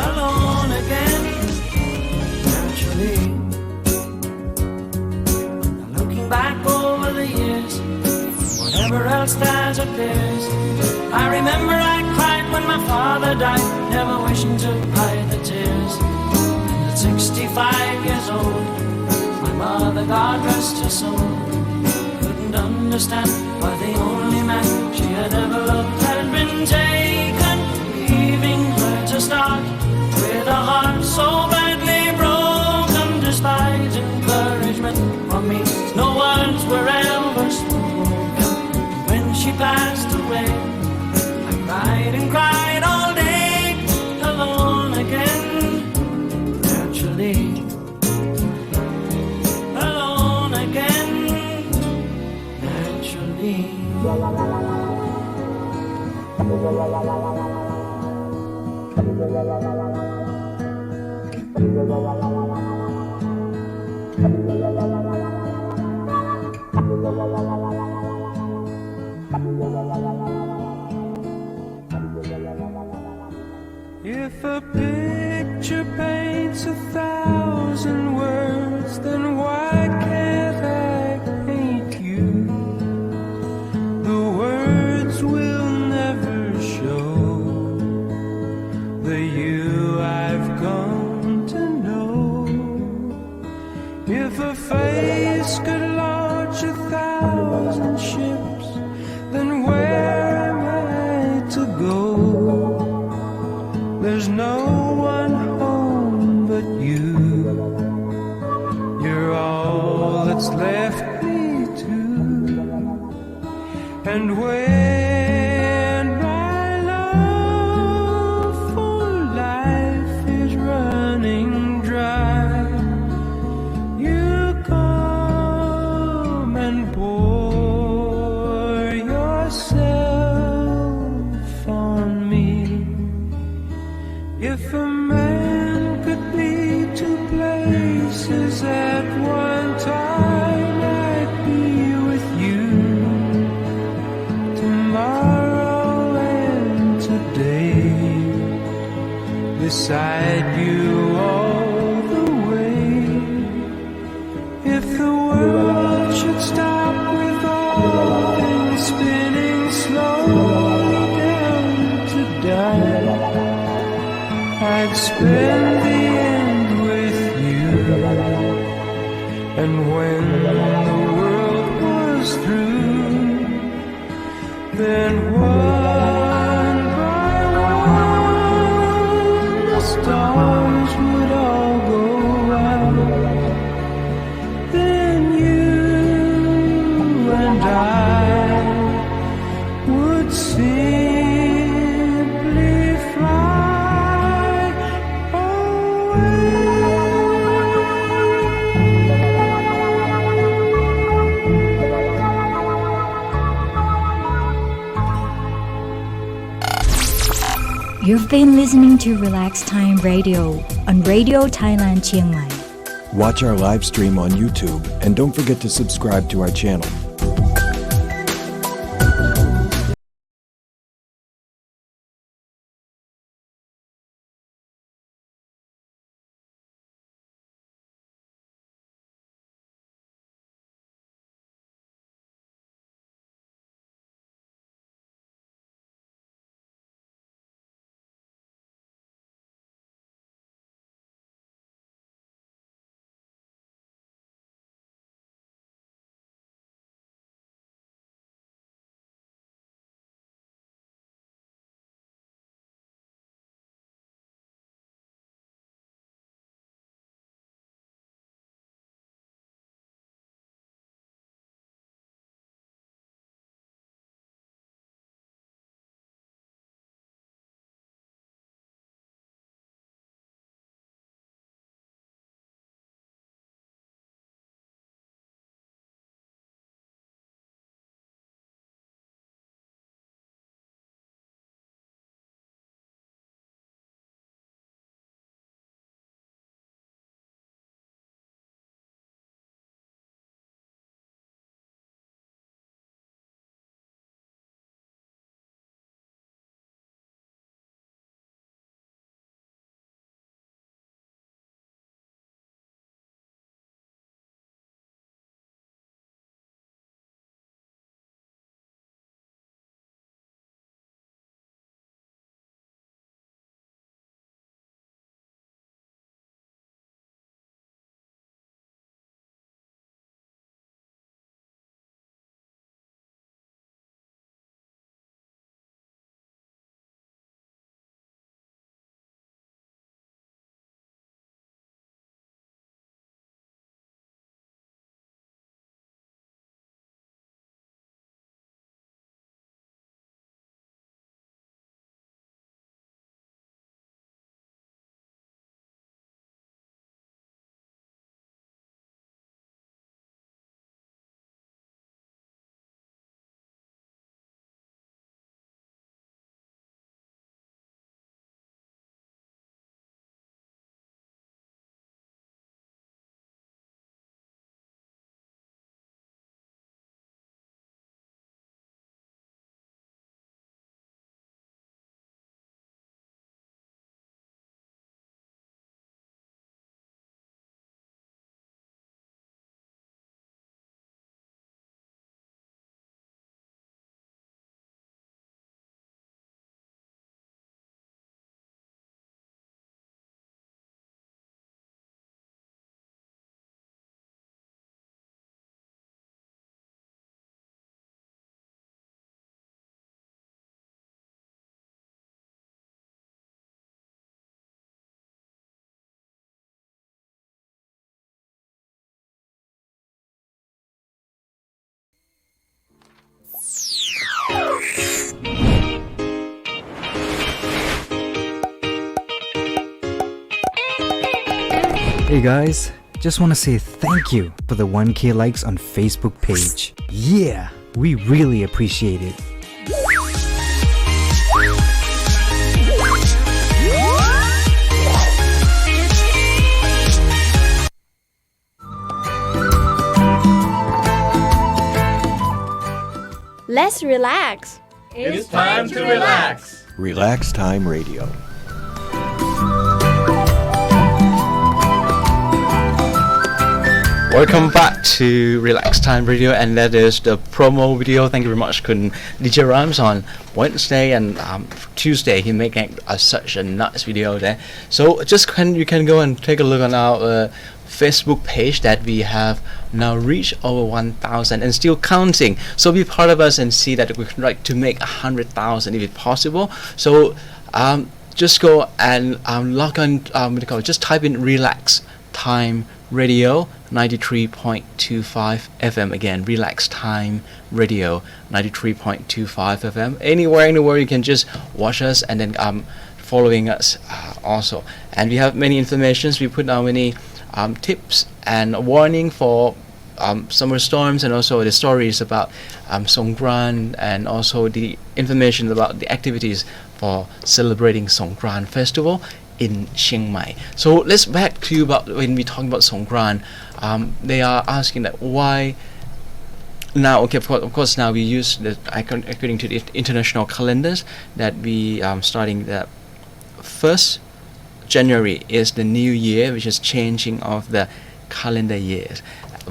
Alone again, naturally. Now looking back over the years, whatever else that appears, I remember I cried when my father died, never wishing to hide the tears. And at 65 years old, my Mother, God rest her soul, couldn't understand why the only man she had ever loved had been taken, leaving her to start with a heart so badly broken. Despite encouragement from me, no words were ever spoken. When she passed away, I cried and cried all day, alone again. Naturally, alone again. Naturally. If a picture paints 1,000 words, then why can't I paint you? The words will never show the you I've come to know. If a face could launch 1,000 ships, then where am I to go? There's no one home but you. You're all that's left me to. And when my love for life is running dry, you come and pour yourself on me. If a man could be two places at one time, I'd be with you tomorrow and today, beside you all the way. If the world should stop with all things spinning slowly down to die, I'd spend the end with you. And when the world was through, then one by one the stars would all go out. Then you and I would simply fly away. You've been listening to Relax Time Radio on Radio Thailand Chiang Mai. Watch our live stream on YouTube and don't forget to subscribe to our channel. Hey guys, just want to say thank you for the 1K likes on Facebook page. Yeah, we really appreciate it. Let's relax. It's time to relax. Relax Time Radio. Welcome back to Relax Time Radio, and that is the promo video. Thank you very much, Kun DJ Rams. On Wednesday and Tuesday, he making such a nice video there. So you can go and take a look on our Facebook page that we have now reached over 1,000 and still counting. So be part of us and see that we can try to make 100,000 if it's possible. So just go and log on. Just type in Relax Time Radio 93.25 FM. Again, Relax Time Radio 93.25 FM. Anywhere you can just watch us and then following us also. And we have many informations. We put down many tips and warning for summer storms, and also the stories about Songkran, and also the information about the activities for celebrating Songkran festival in Chiang Mai. So let's back to about when we talk about Songkran. They are asking that why now. Okay, of course now we use the according to the international calendars that we starting the 1st January is the new year, which is changing of the calendar years.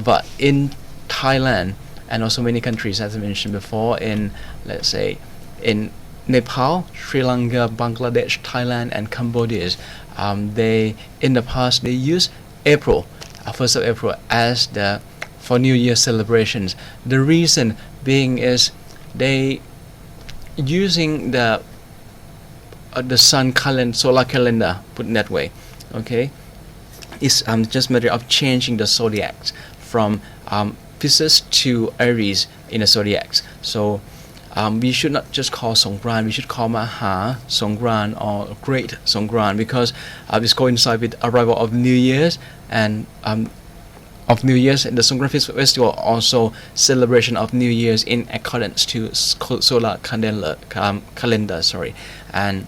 But in Thailand and also many countries, as I mentioned before, in let's say in Nepal, Sri Lanka, Bangladesh, Thailand, and Cambodia, they in the past they use April, 1st of April as the for New Year celebrations. The reason being is they using the sun calendar, solar calendar, put in that way. Okay, it's just matter of changing the zodiacs from Pisces to Aries in the zodiacs. So we should not just call Songkran, we should call Maha Songkran or Great Songkran, because this coincides with arrival of New Year's, and of New Year's, and the Songkran festival also celebration of New Year's in accordance to solar calendar. And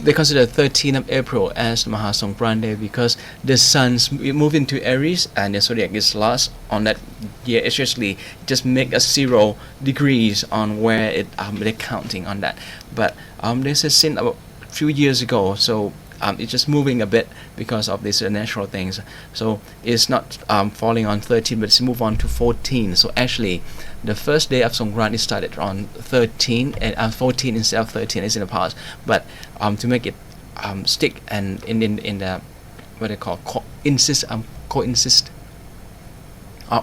they consider 13th of April as Maha Songkran Day because the sun's move into Aries and the zodiac is lost on that year. Especially just make a 0 degrees on where it they're counting on that. But this is seen a few years ago, so it's just moving a bit because of these natural things. So it's not falling on 13, but it's moved on to 14. So actually, the first day of Songkran is started on 13 and 14 instead of 13 as in the past. But to make it stick and in the what they call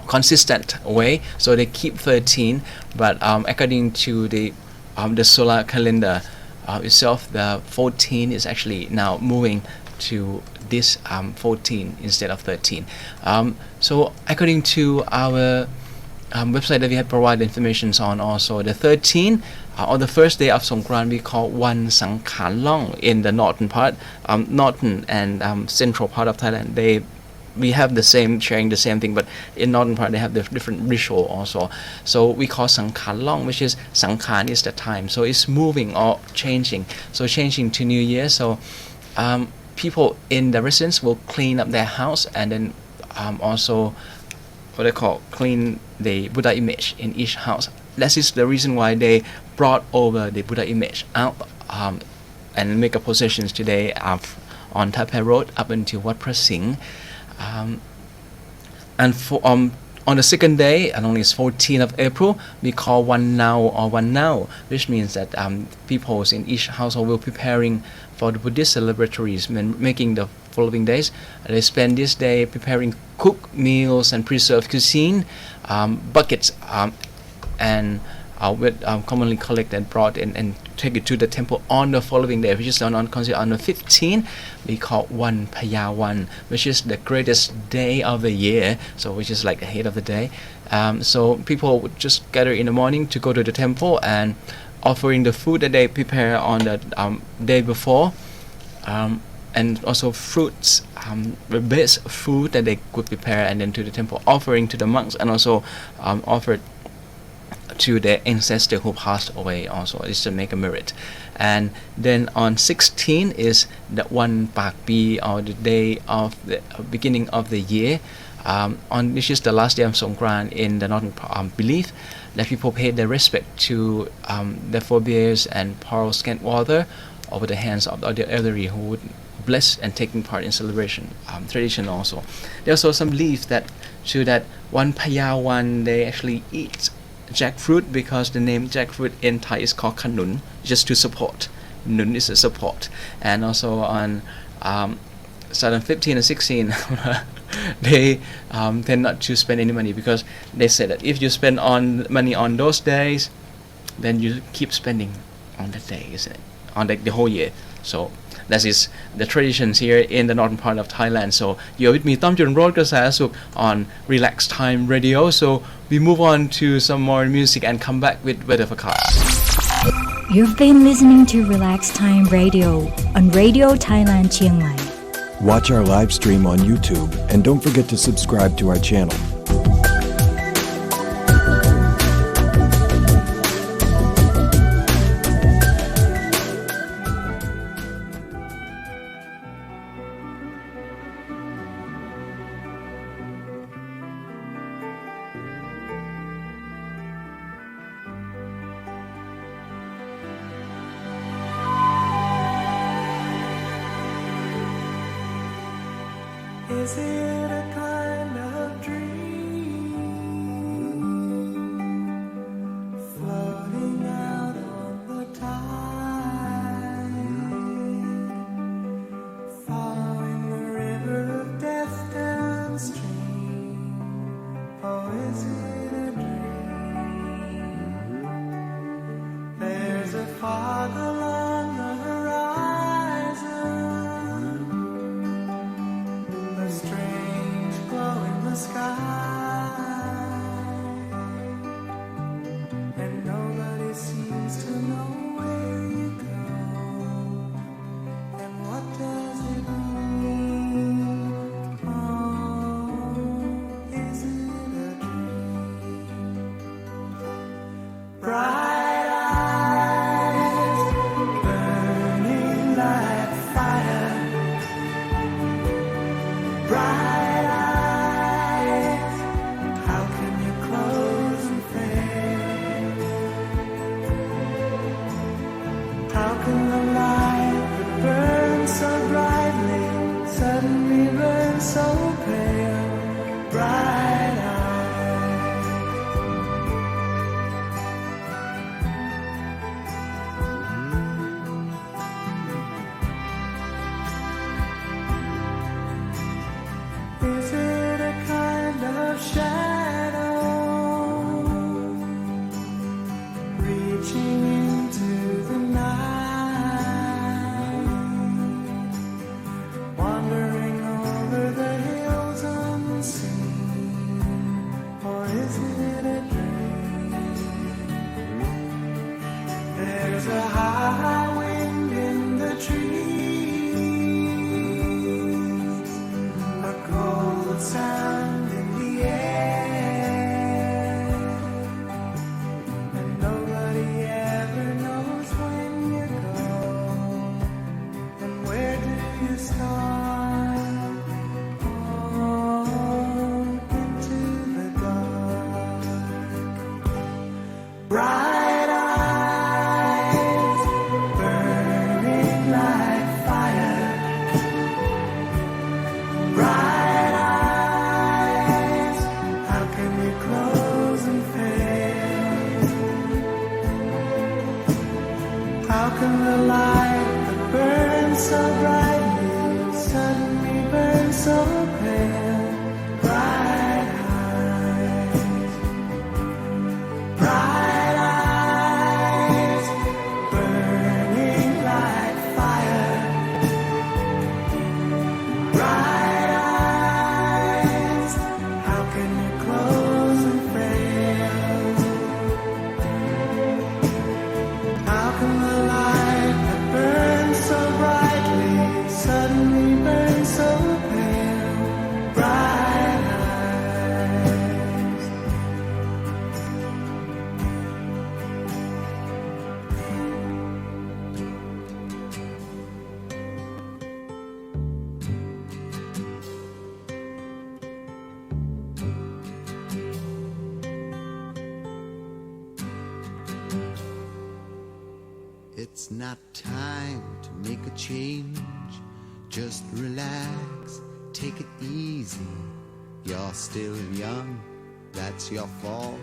consistent way, so they keep 13. But according to the solar calendar itself, the 14 is actually now moving to this 14 instead of 13. So according to our website that we have provided information on, also the 13 on the first day of Songkran we call Wan Sangkhan Long in the northern part, northern and central part of Thailand. We have the same, sharing the same thing, but in northern part they have the different ritual also. So we call Sangkhan Long, which is Sangkhan is the time, so it's moving or changing. So changing to New Year. So people in the residence will clean up their house, and then also what they call clean the Buddha image in each house. That is the reason why they brought over the Buddha image out and make a processions today on Thai Phai Road up until Wat Phra Singh. And for on the second day, and only it's 14th of April, we call One Now or One Now, which means that people in each household will preparing for the Buddhist celebratories, making the following days. They spend this day preparing cooked meals and preserved cuisine, buckets, and with commonly collected and brought in and take it to the temple on the following day, which is on the 15th. We call One Payawan, which is the greatest day of the year, so which is like the head of the day. So people would just gather in the morning to go to the temple and offering the food that they prepare on the day before. and also fruits, the best food that they could prepare, and then to the temple, offering to the monks, and also offered to their ancestor who passed away. Also, is to make a merit. And then on 16 is the one Pak Pi, or the day of the beginning of the year. On which is the last day of Songkran in the northern belief that people pay their respect to the forebears and pour scant water over the hands of the elderly who would bless and taking part in celebration tradition. Also, there's also some belief that to that one Payawan they actually eat jackfruit, because the name jackfruit in Thai is called Kanun, just to support. Nun is a support. And also on 15 and 16 they tend not to spend any money, because they say that if you spend money on those days, then you keep spending on that day, isn't it? On the whole year. So that is the traditions here in the northern part of Thailand. So you're with me, Tom Jun Road Kasayasuk, on Relax Time Radio. So we move on to some more music and come back with weather forecast. You've been listening to Relax Time Radio on Radio Thailand Chiang Mai. Watch our live stream on YouTube and don't forget to subscribe to our channel. Is it a kind of dream floating out on the tide, following the river of death downstream? Oh, is it a dream? There's a fog along the horizon, a strange glow in the sky, and nobody seems to know where you go, and what does it mean? Oh, is it a dream? Bright eyes burning like fire, bright eyes, how can you close and fade? How can the light that burns so brightly suddenly burn so pale? Bright eyes. Is it a kind of shadow reaching into the night, wandering over the hills unseen? Or is it a dream? There's a high wind in the trees, a cold sound in the air, and nobody ever knows when you go, and where do you start? Oh, into the dark. Bright eyes burning like fire, bright eyes, how can you close and fade? How can the light that burns so brightly suddenly burn so pale? Bright eyes, bright eyes, burning like fire, bright eyes, how can you close and fail? How can the light that burns so brightly suddenly It's not time to make a change. Just relax, take it easy. You're still young, that's your fault.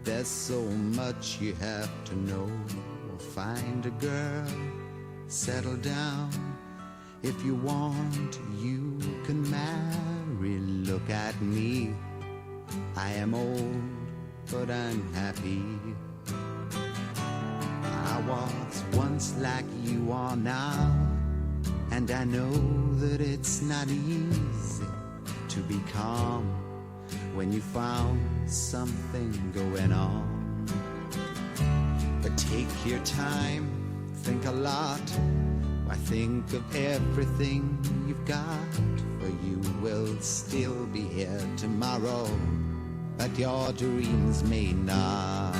There's so much you have to know. Find a girl, settle down. If you want, you can marry. Look at me, I am old, but I'm happy. I was once like you are now, and I know that it's not easy to be calm when you found something going on. But take your time, think a lot. Why, think of everything you've got, for you will still be here tomorrow, but your dreams may not.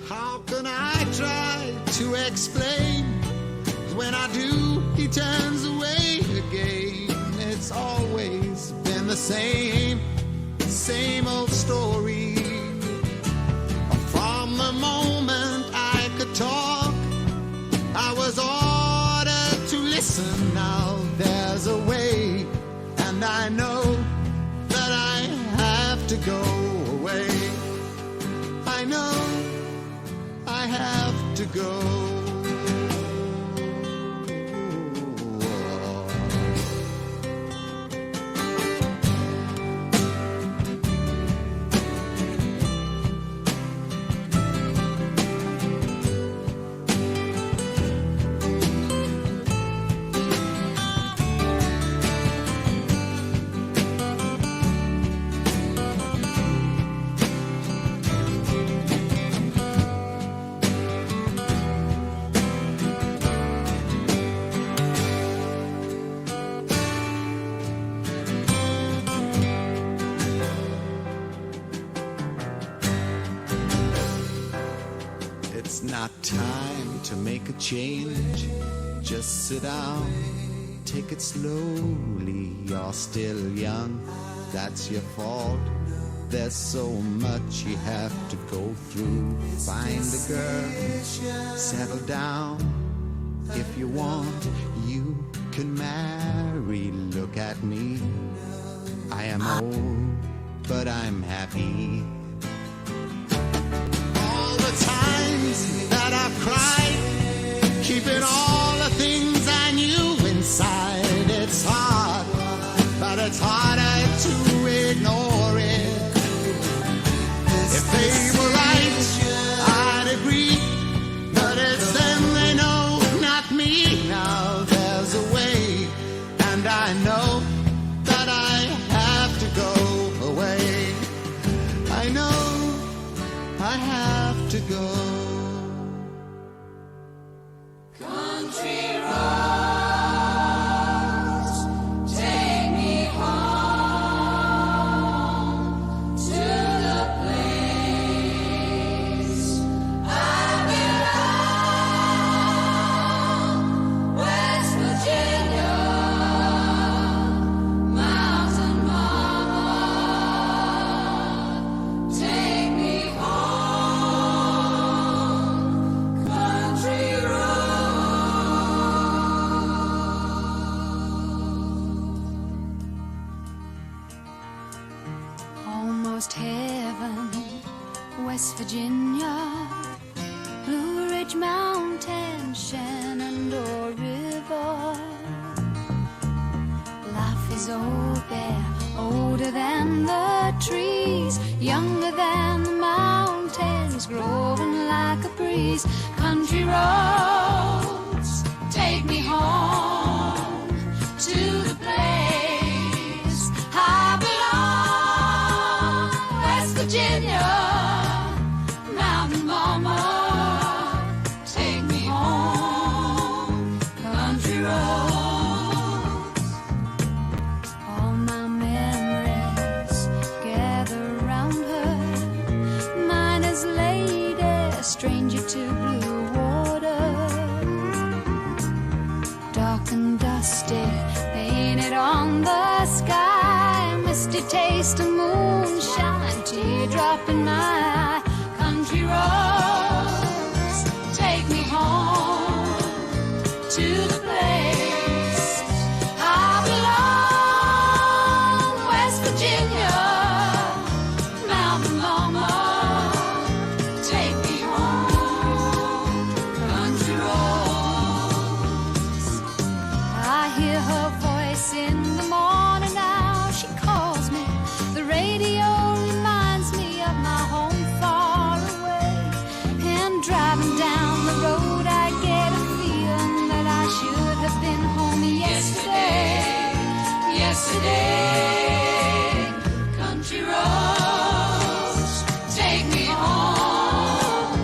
How can I try to explain? When I do, he turns away again. It's always been the same old story. From the moment I could talk, I was ordered to listen. Now there's a way, and I know that I have to go away. I know I have to go. It's not time to make a change. Just sit down, take it slowly. You're still young, that's your fault. There's so much you have to go through. Find a girl, settle down. If you want, you can marry. Look at me, I am old, but I'm happy. All the times that I've cried, keeping all the things I knew inside. It's hard, but it's harder to ignore it. If they were right, I'd agree, but it's them they know, not me. Now there's a way, and I know that I have to go away. I know I have to go. Country roads, take me home to the place I belong. West Virginia, Mountain Mama, take me home. Country Almost heaven, West Virginia, Blue Ridge Mountain, Shenandoah River. Life is old there, older than the trees, younger than the mountains, growing like a breeze. Country roads, take me home to the place I belong. West Virginia, Mountain Mama, take me home. Country roads. All my memories gather around her. Mine is lady, stranger to blue water. Dark and dusty, painted on the sky. Misty taste of moonshine, teardrop drop in my country roads. Take me home to the place I belong, West Virginia, Mountain Mama. Take me home, country roads. I hear her voice in the morning now. She calls me. The radio reminds me of my home far away. And driving down the road, I get a feeling that I should have been home yesterday. Yesterday, country roads, take me home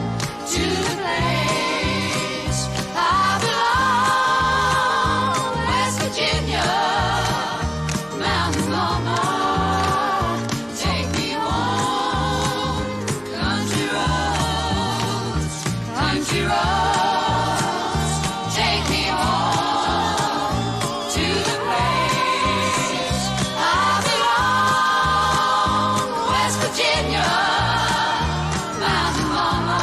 to the place I belong, West Virginia, Mountain Mama. Take me home, country roads, country roads. Take me home to the place I belong, West Virginia, Mountain Mama.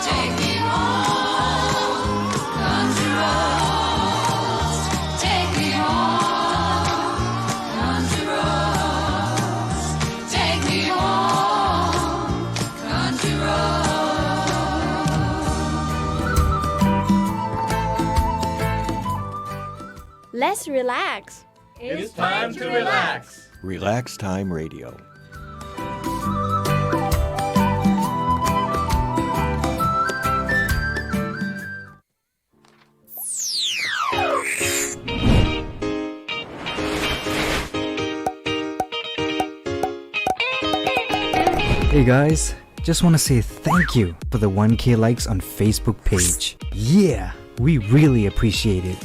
Take me home, country roads. Take me home, country roads. Take me home, country roads. Let's relax. It's time to relax. Relax Time Radio. Hey guys, just want to say thank you for the 1K likes on Facebook page. Yeah, we really appreciate it.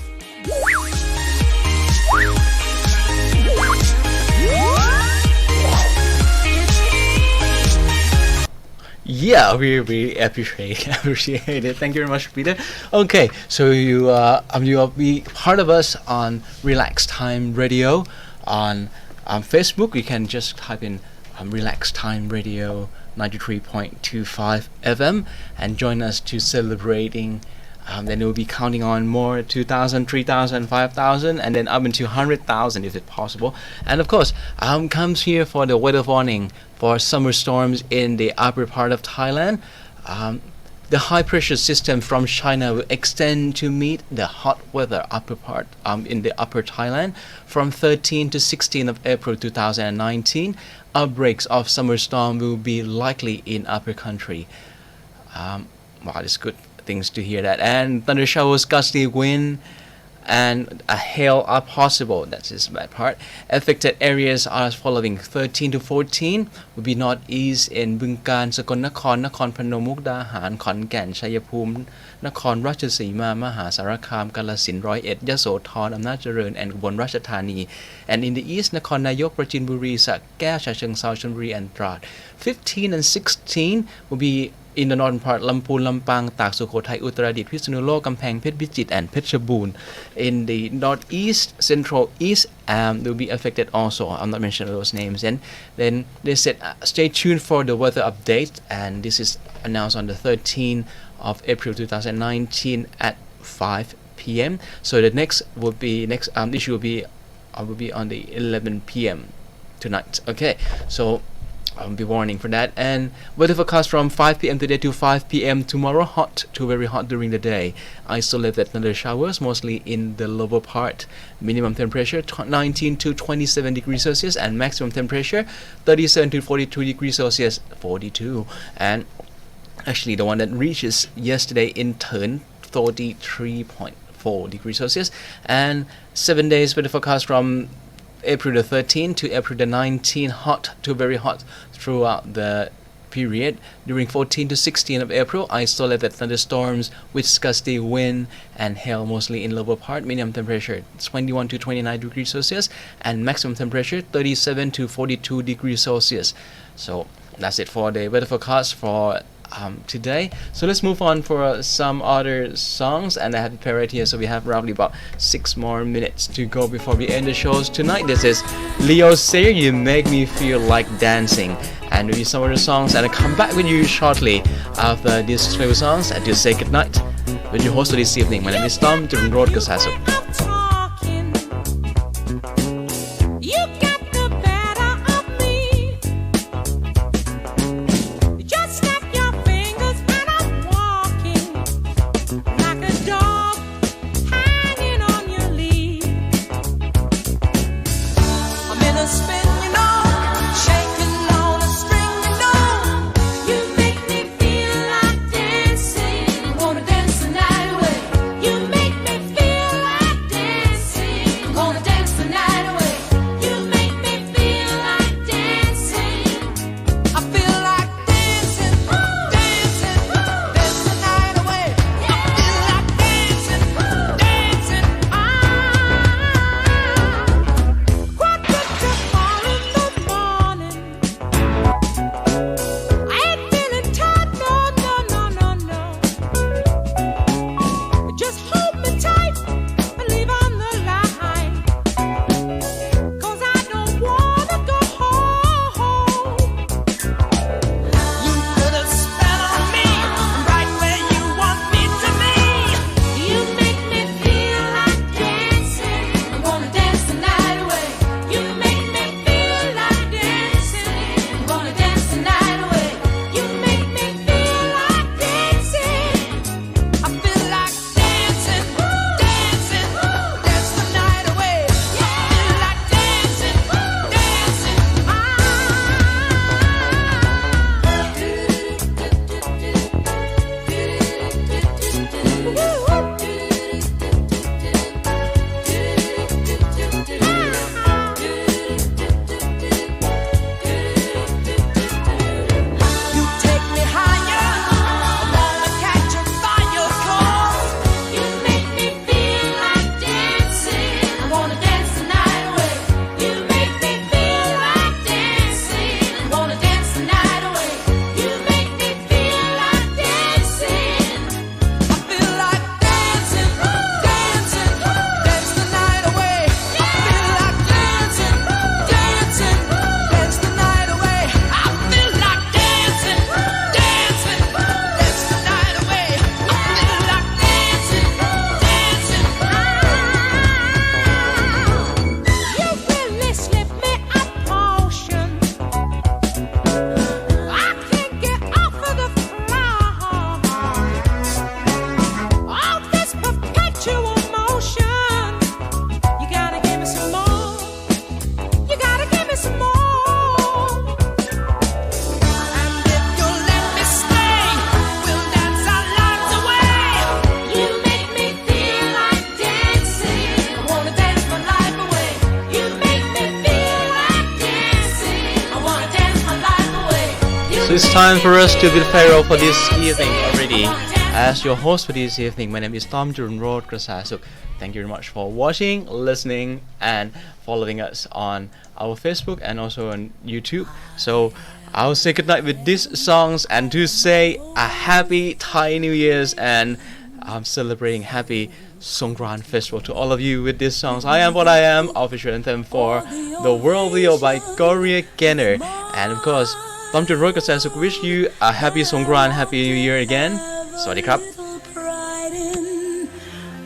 Yeah, we really appreciate it. Thank you very much, Peter. Okay, so you'll be part of us on Relax Time Radio on Facebook. You can just type in Relax Time Radio 93.25 FM and join us to celebrating. Then we'll be counting on more 2,000, 3,000, 5,000, and then up into 100,000 if it's possible. And of course, comes here for the weather warning for summer storms in the upper part of Thailand. The high pressure system from China will extend to meet the hot weather upper part in the upper Thailand from 13 to 16 of April 2019. Outbreaks of summer storm will be likely in upper country. Wow, it's good things to hear that. And thunder showers, gusty wind, and a hail are possible. That's his bad part. Affected areas are as following: 13 to 14 will be northeast in Bungkan, Sakon Nakhon, Nakhon Phanom, Mukdahan, Khon Chaya Phum, Nakhon Ratchasima, Mahasarakham, Kalasin, Roi Et, Yasothon, Amnat Cherern, and Ubon Ratchathani. And in the east, Nakhon Nayok, Prachinburi, Sakkaeo, Chhacheongsaw, Chonburi, and Trat. 15 and 16 will be in the northern part, Lamphun, Lampang, Tak, Sukhothai, Uttaradit, Phitsanulok, Kamphaeng Phet, Vichit, and Phetchabun. In the northeast, central east, will be affected also. I'm not mentioning those names. And then they said, stay tuned for the weather update. And this is announced on the 13th of April 2019 at 5 p.m. So the next issue will be on the 11 p.m. tonight. Okay, so I'll be warning for that. And weather forecast from 5 p.m. today to 5 p.m. tomorrow. Hot to very hot during the day. Isolated thunder showers mostly in the lower part. Minimum temperature 19 to 27 degrees Celsius, and maximum temperature 37 to 42 degrees Celsius. 42. And actually the one that reaches yesterday in turn 33.4 degrees Celsius. And 7 days weather forecast from April the 13th to April the 19th, hot to very hot throughout the period. During 14 to 16 of April, isolated thunderstorms with gusty wind and hail mostly in lower part. Minimum temperature 21 to 29 degrees Celsius, and maximum temperature 37 to 42 degrees Celsius. So that's it for the weather forecast for today. So let's move on for some other songs, and I have prepared right here. So we have roughly about 6 more minutes to go before we end the shows tonight. This is Leo Sayer, You Make Me Feel Like Dancing, and maybe some other songs, and I'll come back with you shortly after these favorite songs and to say goodnight with your host for this evening. My name is Tom Durun Road Kasasuk. It's time for us to bid farewell for this evening already. As your host for this evening, my name is Tom Durun Road Krasasuk. Thank you very much for watching, listening, and following us on our Facebook and also on YouTube. So I'll say goodnight with these songs and to say a happy Thai New Year's, and I'm celebrating happy Songkran Festival to all of you with these songs. I Am What I Am, official anthem for The World Wheel by Gloria Gaynor. And of course, Tom Durun Road Kasasuk wish you a happy Songkran, happy New Year again. Sawadee krap.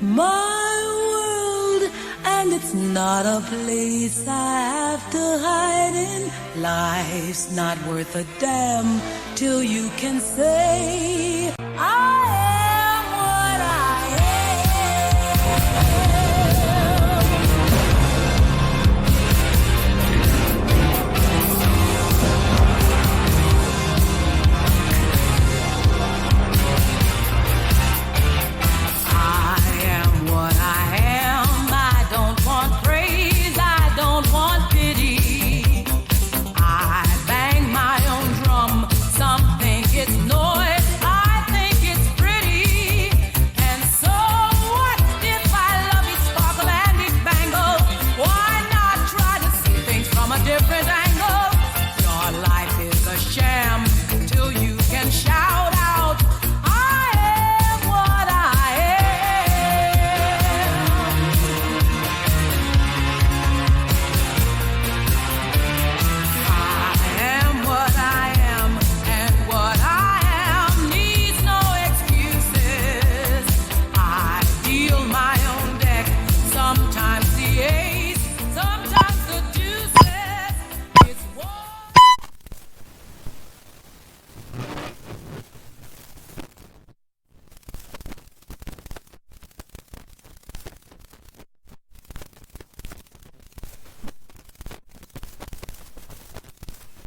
My world, and it's not a place I have to hide in. Life's not worth a damn till you can say I am.